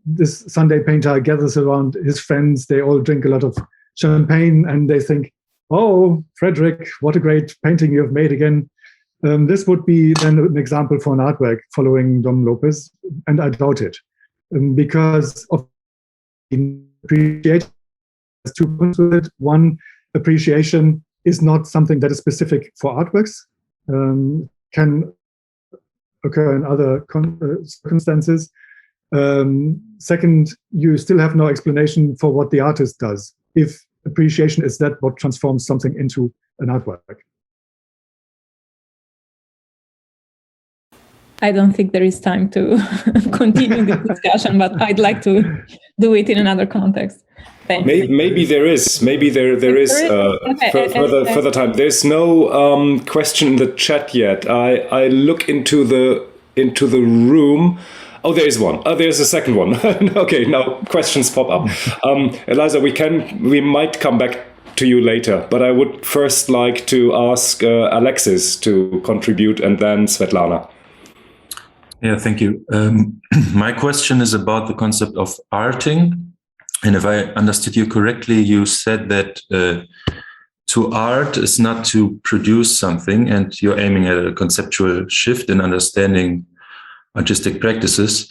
S2: this Sunday painter gathers around his friends, they all drink a lot of champagne and they think, "Oh, Frederick, what a great painting you have made again." This would be then an example for an artwork following Dom Lopez, and I doubt it, because of appreciation. There's two points with it. One, appreciation is not something that is specific for artworks. Can occur in other circumstances. Second, you still have no explanation for what the artist does. If appreciation is that what transforms something into an artwork.
S3: I don't think there is time to continue the discussion, but I'd like to do it in another context.
S1: Maybe there is. Maybe there is further time. There's no question in the chat yet. I look into the room. Oh, there is one. Oh, there's a second one. Okay, now questions pop up. Eliza, we might come back to you later, but I would first like to ask Alexis to contribute, and then Svetlana.
S4: Yeah, thank you. My question is about the concept of arting. And if I understood you correctly, you said that to art is not to produce something, and you're aiming at a conceptual shift in understanding artistic practices.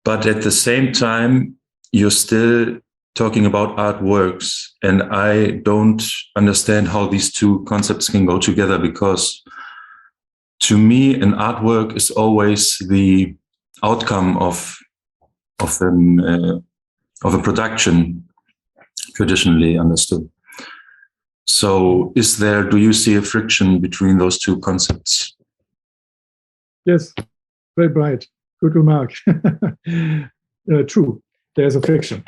S4: But at the same time, you're still talking about artworks. And I don't understand how these two concepts can go together, because to me, an artwork is always the outcome of a production, traditionally understood. So do you see a friction between those two concepts?
S2: Yes, very bright. Good remark. True, there's a friction.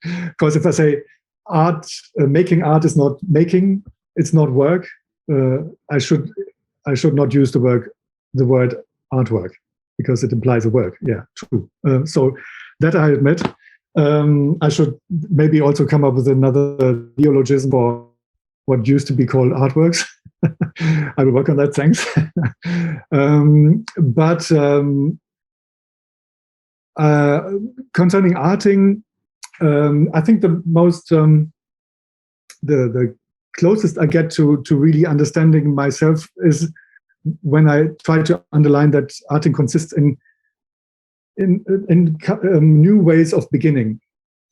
S2: Because if I say art, making art is not making, it's not work, I should not use the word artwork, because it implies a work. Yeah, true. So that I admit. I should maybe also come up with another neologism for what used to be called artworks. I will work on that, thanks. But concerning arting, I think the most, the closest I get to really understanding myself is when I try to underline that arting consists in new ways of beginning.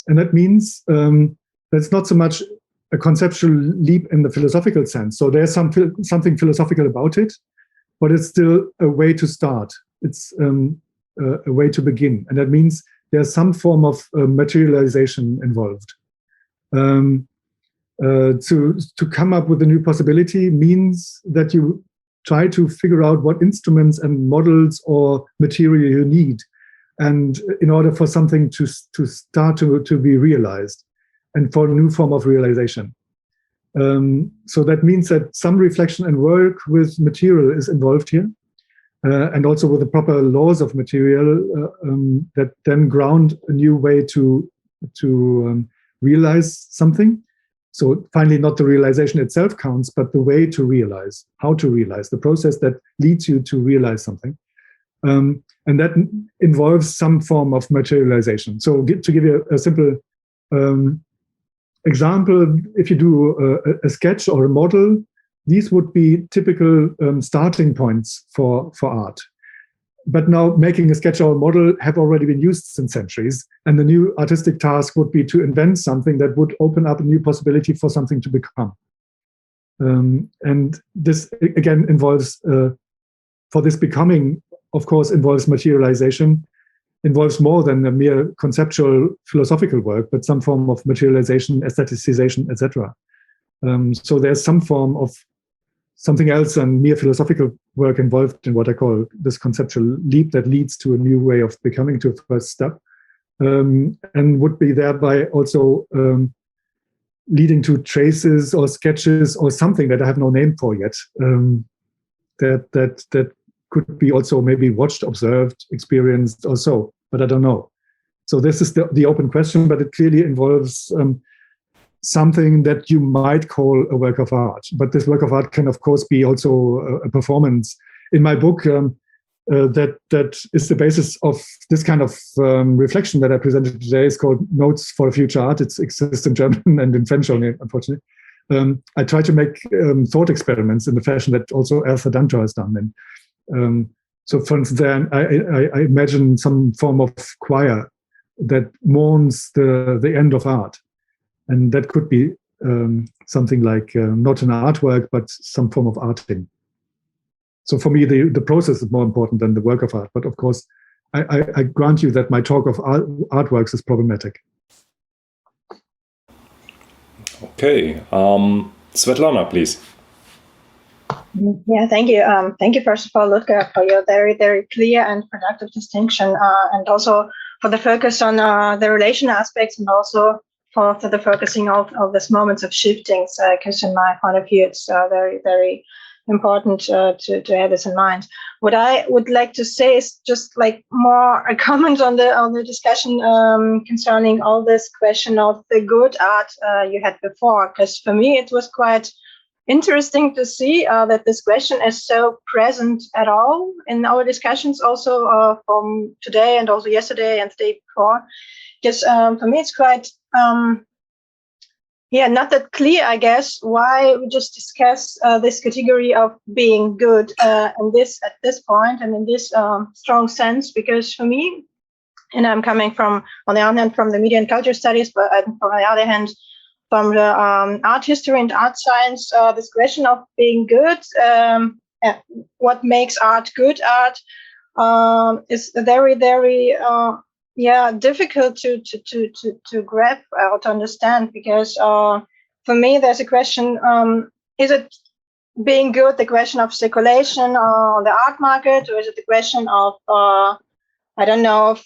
S2: And that means That's not so much a conceptual leap in the philosophical sense. So there's something philosophical about it, but it's still a way to start. It's a way to begin. And that means there's some form of materialization involved. To come up with a new possibility means that you try to figure out what instruments and models or material you need, and in order for something to start to be realized, and for a new form of realization. So that means that some reflection and work with material is involved here, and also with the proper laws of material that then ground a new way to realize something. So finally, not the realization itself counts, but the way to realize, how to realize, the process that leads you to realize something. And that involves some form of materialization. So to give you a simple example, if you do a sketch or a model, these would be typical starting points for art. But now making a sketch or a model have already been used since centuries. And the new artistic task would be to invent something that would open up a new possibility for something to become. And this, again, involves, for this becoming, of course, involves materialization, involves more than a mere conceptual philosophical work, but some form of materialization, aestheticization, etc. So there's some form of something else than mere philosophical work involved in what I call this conceptual leap that leads to a new way of becoming, to a first step, and would be thereby also leading to traces or sketches or something that I have no name for yet, that could be also maybe watched, observed, experienced, or so, but I don't know. So this is the open question, but it clearly involves something that you might call a work of art. But this work of art can, of course, be also a performance. In my book, that is the basis of this kind of reflection that I presented today. It's called Notes for a Future Art. It exists in German and in French only, unfortunately. I try to make thought experiments in the fashion that also Arthur Danto has done. And so, for instance, I imagine some form of choir that mourns the end of art. And that could be something like not an artwork, but some form of arting. So for me, the process is more important than the work of art. But of course, I grant you that my talk of artworks is problematic.
S1: Okay. Svetlana, please.
S5: Yeah, thank you. Thank you, first of all, Ludger, for your very, very clear and productive distinction, and also for the focus on the relation aspects, and also for the focusing of this moments of shiftings, because in my point of view, it's very, very important to have this in mind. What I would like to say is just like more a comment on the discussion concerning all this question of the good art you had before, because for me it was quite interesting to see that this question is so present at all in our discussions, also from today and also yesterday and the day before. Because for me it's quite not that clear, I guess, why we just discuss this category of being good and this at this point and in this strong sense. Because for me, and I'm coming from, on the one hand, from the media and culture studies, but from the other hand, from the art history and art science, this question of being good, what makes art good art, is very, very difficult to grasp or to understand, because for me there's a question, is it being good the question of circulation on the art market, or is it the question of I don't know, of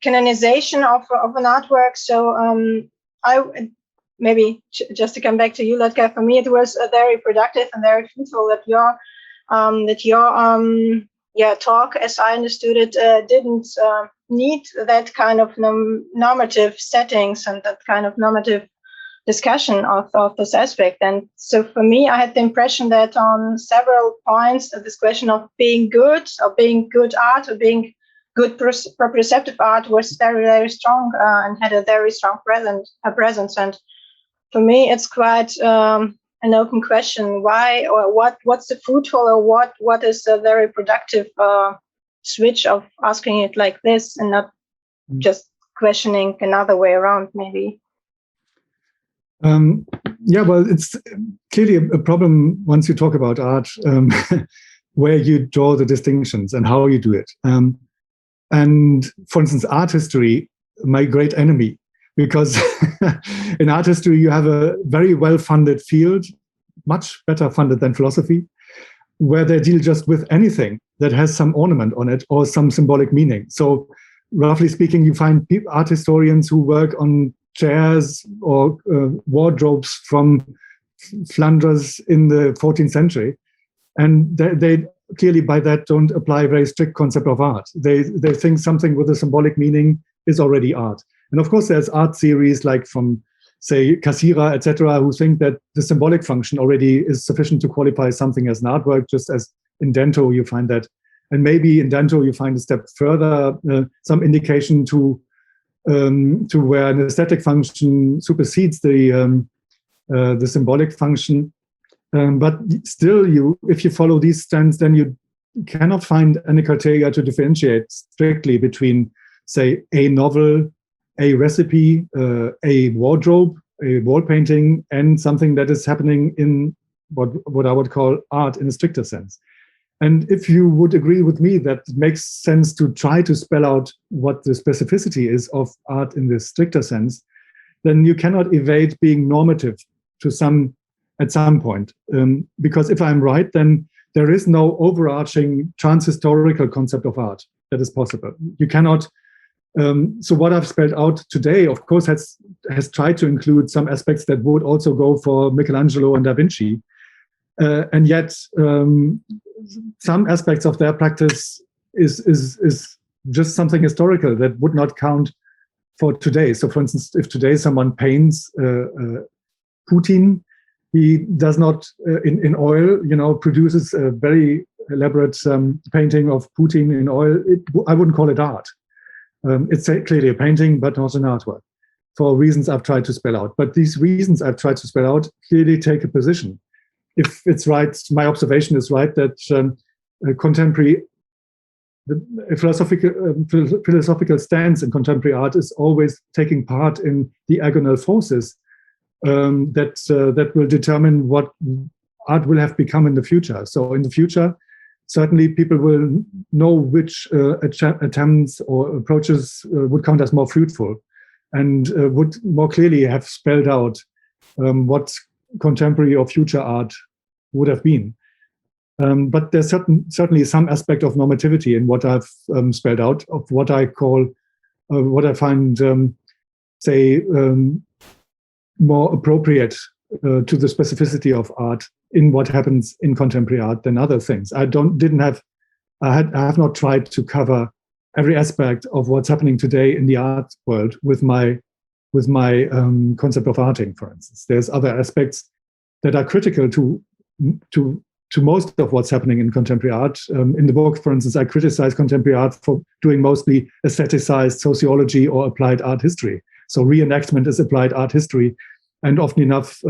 S5: canonization of an artwork? So I maybe just to come back to you, Ludger, for me it was very productive and very fruitful that your talk, as I understood it, didn't need that kind of normative settings and that kind of normative discussion of this aspect. And so for me, I had the impression that on several points, this question of being good, or being good art, or being good proprioceptive art was very, very strong and had a very strong presence. And for me, it's quite an open question, why or what's the fruitful, or what is a very productive switch of asking it like this and not just questioning another way around, maybe.
S2: Yeah, well, it's clearly a problem once you talk about art, where you draw the distinctions and how you do it. And for instance, art history, my great enemy, because in art history, you have a very well-funded field, much better funded than philosophy, where they deal just with anything that has some ornament on it or some symbolic meaning. So roughly speaking, you find art historians who work on chairs or wardrobes from Flanders in the 14th century. And they clearly by that don't apply a very strict concept of art. They think something with a symbolic meaning is already art. And of course, there's art theories like from, say, Cassira, etc., who think that the symbolic function already is sufficient to qualify something as an artwork, just as in Dento you find that. And maybe in Dento you find a step further, some indication to where an aesthetic function supersedes the symbolic function. But still, if you follow these strands, then you cannot find any criteria to differentiate strictly between, say, a novel, a recipe, a wardrobe, a wall painting, and something that is happening in what I would call art in a stricter sense. And if you would agree with me that it makes sense to try to spell out what the specificity is of art in this stricter sense, then you cannot evade being normative at some point. Because if I'm right, then there is no overarching transhistorical concept of art that is possible. You cannot. So what I've spelled out today, of course, has tried to include some aspects that would also go for Michelangelo and Da Vinci. And yet, some aspects of their practice is just something historical that would not count for today. So, for instance, if today someone paints Putin, he does not, in oil, produces a very elaborate painting of Putin in oil. I wouldn't call it art. It's clearly a painting, but not an artwork, for reasons I've tried to spell out. But these reasons I've tried to spell out clearly take a position. If it's right, my observation is right, that philosophical stance in contemporary art is always taking part in the agonal forces that will determine what art will have become in the future. So in the future, certainly people will know which attempts or approaches would count as more fruitful and would more clearly have spelled out what contemporary or future art would have been. But there's certainly some aspect of normativity in what I've spelled out, of what I call, what I find, more appropriate to the specificity of art in what happens in contemporary art than other things. I have not tried to cover every aspect of what's happening today in the art world with my concept of arting, for instance. There's other aspects that are critical to most of what's happening in contemporary art. In the book, for instance, I criticize contemporary art for doing mostly aestheticized sociology or applied art history. So reenactment is applied art history, and often enough,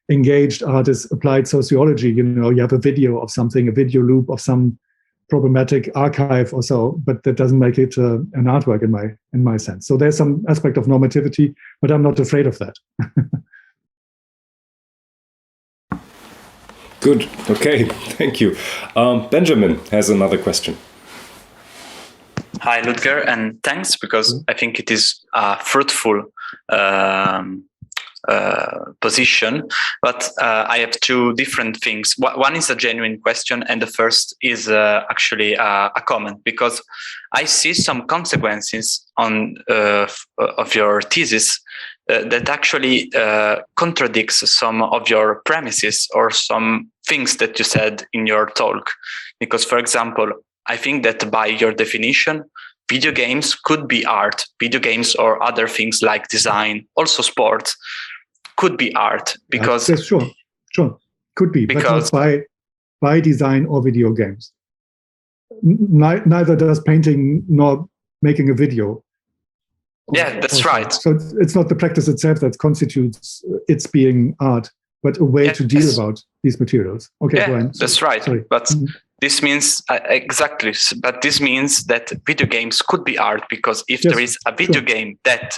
S2: engaged art is applied sociology. You have a video of something, a video loop of some problematic archive or so, but that doesn't make it an artwork in my sense. So there's some aspect of normativity, but I'm not afraid of that.
S1: Good. Okay. Thank you. Benjamin has another question.
S6: Hi, Ludger, and thanks, because I think it is a fruitful position. But I have two different things. One is a genuine question, and the first is actually a comment, because I see some consequences of your thesis that actually contradicts some of your premises or some things that you said in your talk. Because, for example, I think that by your definition, video games could be art. Video games or other things like design, also sports, could be art. Because
S2: yes, sure, could be, because, but not by design or video games. Neither does painting nor making a video.
S6: Yeah, that's right.
S2: So it's not the practice itself that constitutes its being art, but a way to deal about these materials. Okay,
S6: yeah,
S2: go on.
S6: That's right.
S2: Sorry.
S6: But this means exactly, but this means that video games could be art, because if there is a video game that,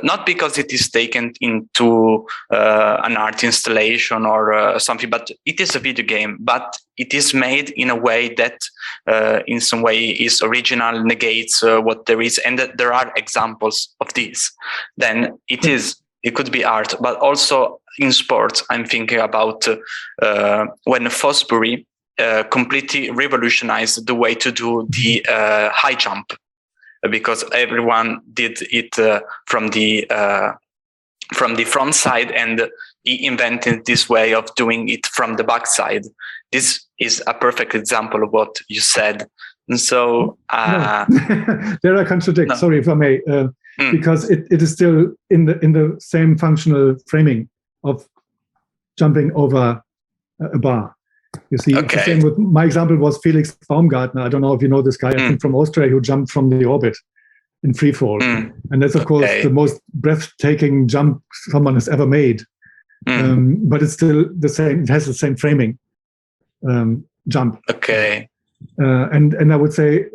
S6: not because it is taken into an art installation or something, but it is a video game, but it is made in a way that in some way is original, negates what there is, and that there are examples of this, then it could be art. But also in sports, I'm thinking about when Fosbury completely revolutionized the way to do the high jump, because everyone did it from the front side, and he invented this way of doing it from the back side. This is a perfect example of what you said. And so
S2: there I contradict. No. Sorry if I may, because it is still in the same functional framing of jumping over a bar. You see, it's the same with, my example was Felix Baumgartner. I don't know if you know this guy, I think from Austria, who jumped from the orbit in free fall. And that's, of course, the most breathtaking jump someone has ever made. But it's still the same, it has the same framing jump.
S6: Okay.
S2: And I would say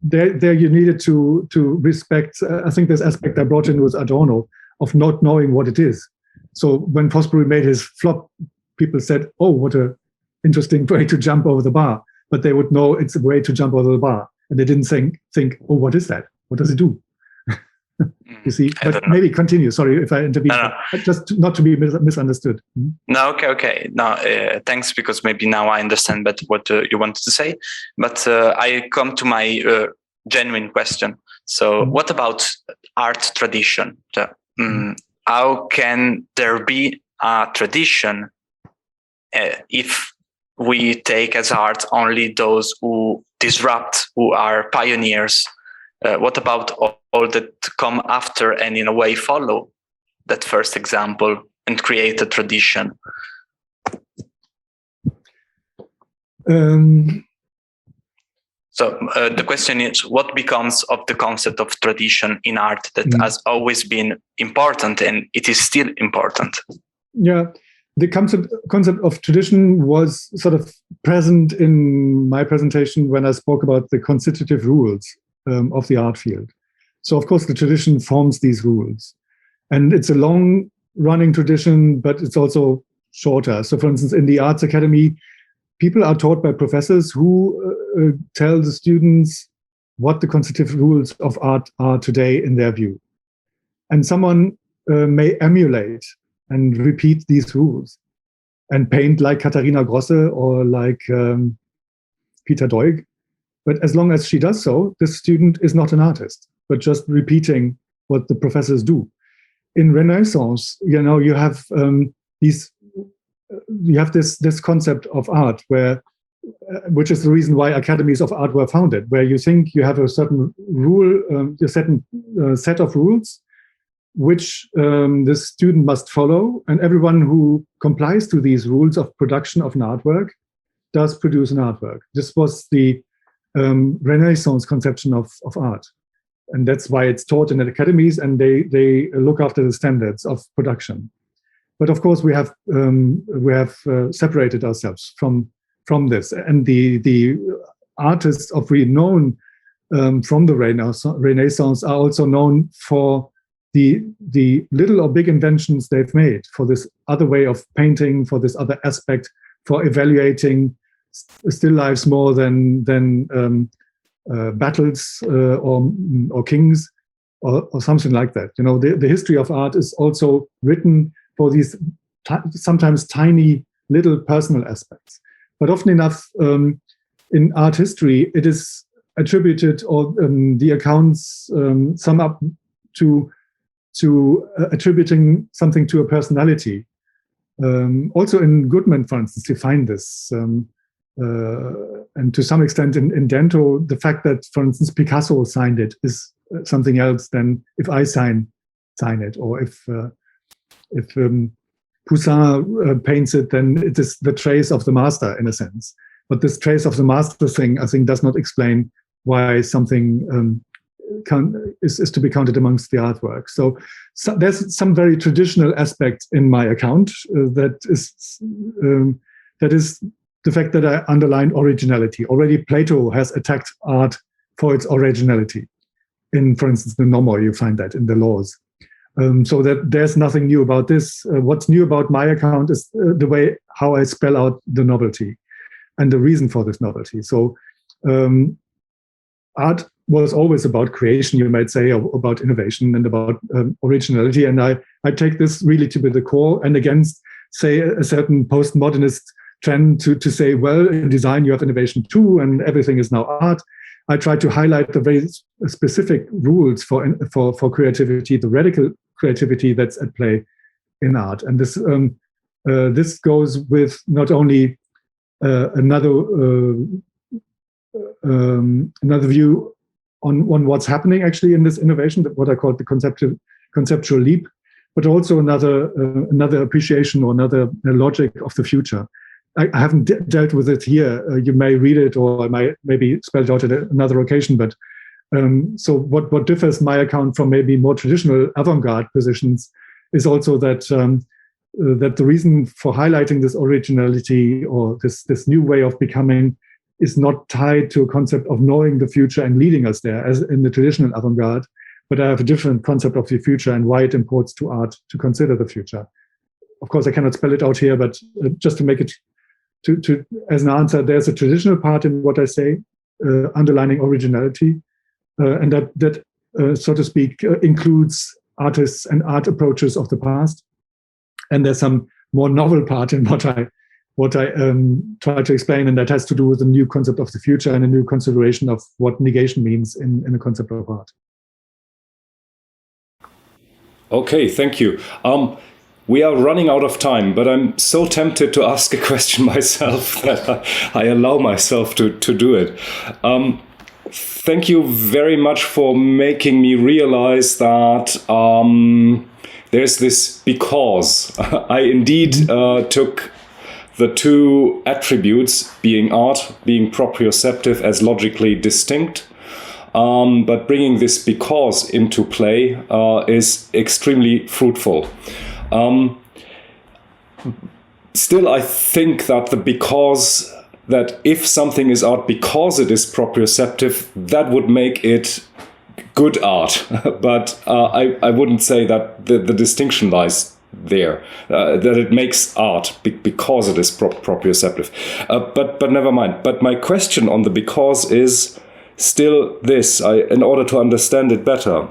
S2: there you needed to respect, I think this aspect I brought in was Adorno, of not knowing what it is. So when Fosbury made his flop, people said, oh, what a interesting way to jump over the bar, but they would know it's a way to jump over the bar, and they didn't think, oh, what is that? What does it do? You see, but maybe continue. Sorry if I intervene. No. Just not to be misunderstood.
S6: No, okay. No, thanks, because maybe now I understand better what you wanted to say. But I come to my genuine question. So, what about art tradition? How can there be a tradition if we take as art only those who disrupt, who are pioneers? What about all that come after and in a way follow that first example and create a tradition? So the question is, what becomes of the concept of tradition in art that has always been important, and it is still important?
S2: Yeah. The concept of tradition was sort of present in my presentation when I spoke about the constitutive rules of the art field. So, of course, the tradition forms these rules. And it's a long-running tradition, but it's also shorter. So, for instance, in the Arts Academy, people are taught by professors who tell the students what the constitutive rules of art are today in their view. And someone may emulate and repeat these rules and paint like Katharina Grosse or like Peter Doig. But as long as she does so, the student is not an artist, but just repeating what the professors do. In Renaissance, you have this concept of art which is the reason why academies of art were founded, where you think you have a certain rule, a certain set of rules, which the student must follow, and everyone who complies to these rules of production of an artwork does produce an artwork. This was the Renaissance conception of art, and that's why it's taught in the academies, and they look after the standards of production. But of course, we have separated ourselves from this, and the artists of renown from the Renaissance are also known for the little or big inventions they've made, for this other way of painting, for this other aspect, for evaluating still lives more than battles or kings or something like that. The history of art is also written for these sometimes tiny little personal aspects. But often enough, in art history, it is attributed, or the accounts sum up to attributing something to a personality. Also in Goodman, for instance, you find this. And to some extent in Dento, the fact that, for instance, Picasso signed it is something else than if I sign it, or if Poussin paints it, then it is the trace of the master in a sense. But this trace of the master thing, I think, does not explain why something is to be counted amongst the artwork. So there's some very traditional aspect in my account that the fact that I underline originality. Already Plato has attacked art for its originality. In, for instance, the Nomoi, you find that in the Laws. So that there's nothing new about this. What's new about my account is the way how I spell out the novelty and the reason for this novelty. So art was always about creation, you might say, or about innovation and about originality. And I take this really to be the core, and against, say, a certain postmodernist trend to say, well, in design you have innovation too, and everything is now art. I try to highlight the very specific rules for creativity, the radical creativity that's at play in art. And this goes with not only another view on what's happening actually in this innovation, what I call the conceptual leap, but also another appreciation or another logic of the future. I haven't dealt with it here. You may read it, or I might maybe spell it out at another occasion. But so what differs my account from maybe more traditional avant-garde positions is also that that the reason for highlighting this originality or this new way of becoming is not tied to a concept of knowing the future and leading us there, as in the traditional avant-garde, but I have a different concept of the future and why it imports to art to consider the future. Of course, I cannot spell it out here, but just to make it to as an answer, there's a traditional part in what I say, underlining originality, and that so to speak, includes artists and art approaches of the past. And there's some more novel part in what I try to explain, and that has to do with the new concept of the future and a new consideration of what negation means in the concept of art.
S1: Okay, thank you. We are running out of time, but I'm so tempted to ask a question myself that I allow myself to do it. Thank you very much for making me realize that there's this because. I indeed took the two attributes, being art, being proprioceptive, as logically distinct. But bringing this because into play is extremely fruitful. Still, I think that that if something is art because it is proprioceptive, that would make it good art. But I wouldn't say that the distinction lies there, that it makes art because it is proprioceptive. But never mind. But my question on the because is still this, in order to understand it better.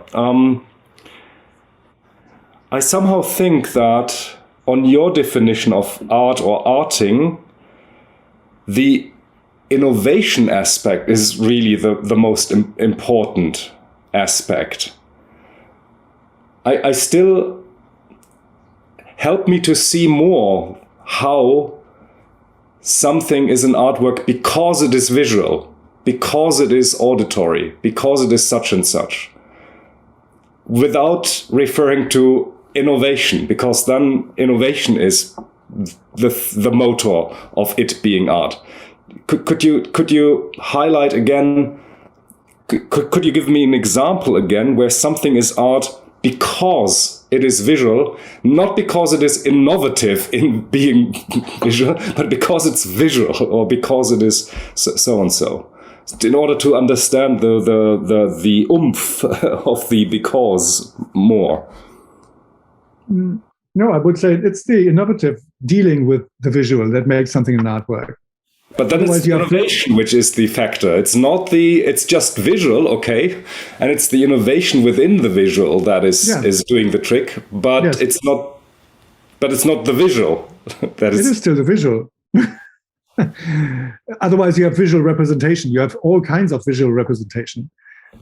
S1: I somehow think that on your definition of art or arting, the innovation aspect is really the most important aspect. I still help me to see more how something is an artwork because it is visual, because it is auditory, because it is such and such, without referring to innovation, because then innovation is the motor of it being art. Could you highlight again? Could you give me an example again where something is art because it is visual, not because it is innovative in being visual, but because it's visual or because it is so and so? In order to understand the oomph of the because more.
S2: No, I would say it's the innovative dealing with the visual that makes something an artwork.
S1: But then it's the innovation which is the factor. It's just visual, okay, and it's the innovation within the visual that is doing the trick. But it's not. But it's not the visual. It is
S2: still the visual. Otherwise, you have visual representation. You have all kinds of visual representation.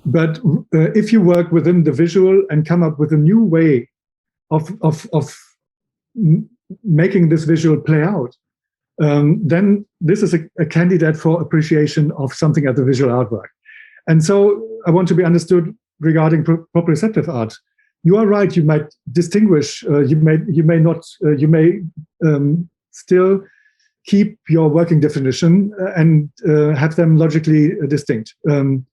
S2: But if you work within the visual and come up with a new way of making this visual play out, then this is a candidate for appreciation of something as a visual artwork. And so I want to be understood regarding proprioceptive art. You are right. You might distinguish. You may not. You may still keep your working definition and have them logically distinct or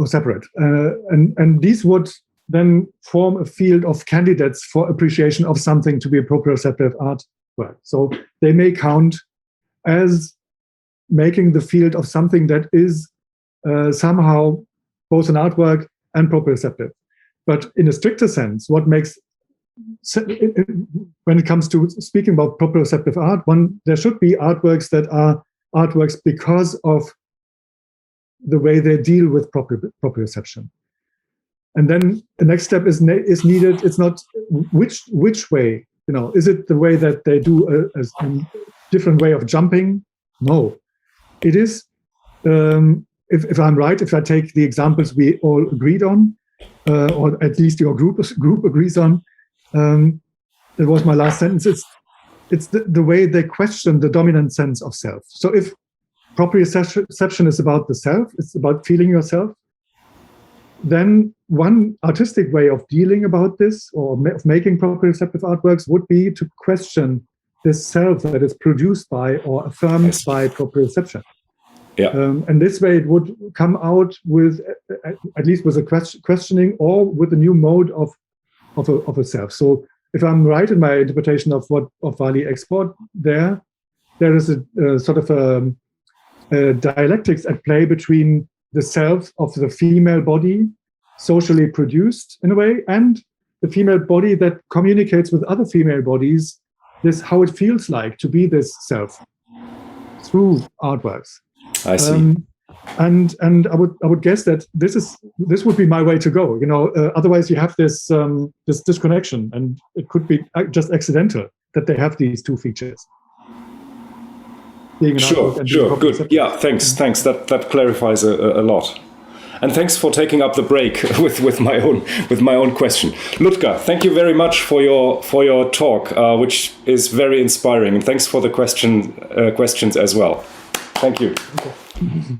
S2: separate. And these would then form a field of candidates for appreciation of something to be a proprioceptive art artwork. So they may count as making the field of something that is somehow both an artwork and proprioceptive. But in a stricter sense, what makes, when it comes to speaking about proprioceptive art, there should be artworks that are artworks because of the way they deal with proprioception. And then the next step is needed. It's not which way, is it the way that they do a different way of jumping? No, it is, if I'm right, if I take the examples we all agreed on, or at least your group agrees on, that was my last sentence. It's the way they question the dominant sense of self. So if proprioception is about the self, it's about feeling yourself, then one artistic way of dealing about this, or of making proprioceptive artworks, would be to question this self that is produced by or affirmed by proprioception.
S1: Yeah.
S2: And this way it would come out with, at least with a questioning, or with a new mode of a self. So if I'm right in my interpretation of Wally export, there is a sort of a dialectics at play between the self of the female body, socially produced in a way, and the female body that communicates with other female bodies, this how it feels like to be this self through artworks.
S1: I see.
S2: And I would guess that this would be my way to go. Otherwise you have this disconnection, and it could be just accidental that they have these two features.
S1: Sure, good. Yeah, thanks. That clarifies a lot. And thanks for taking up the break with my own question. Ludger, thank you very much for your talk, which is very inspiring. And thanks for the questions as well. Thank you.
S2: Okay.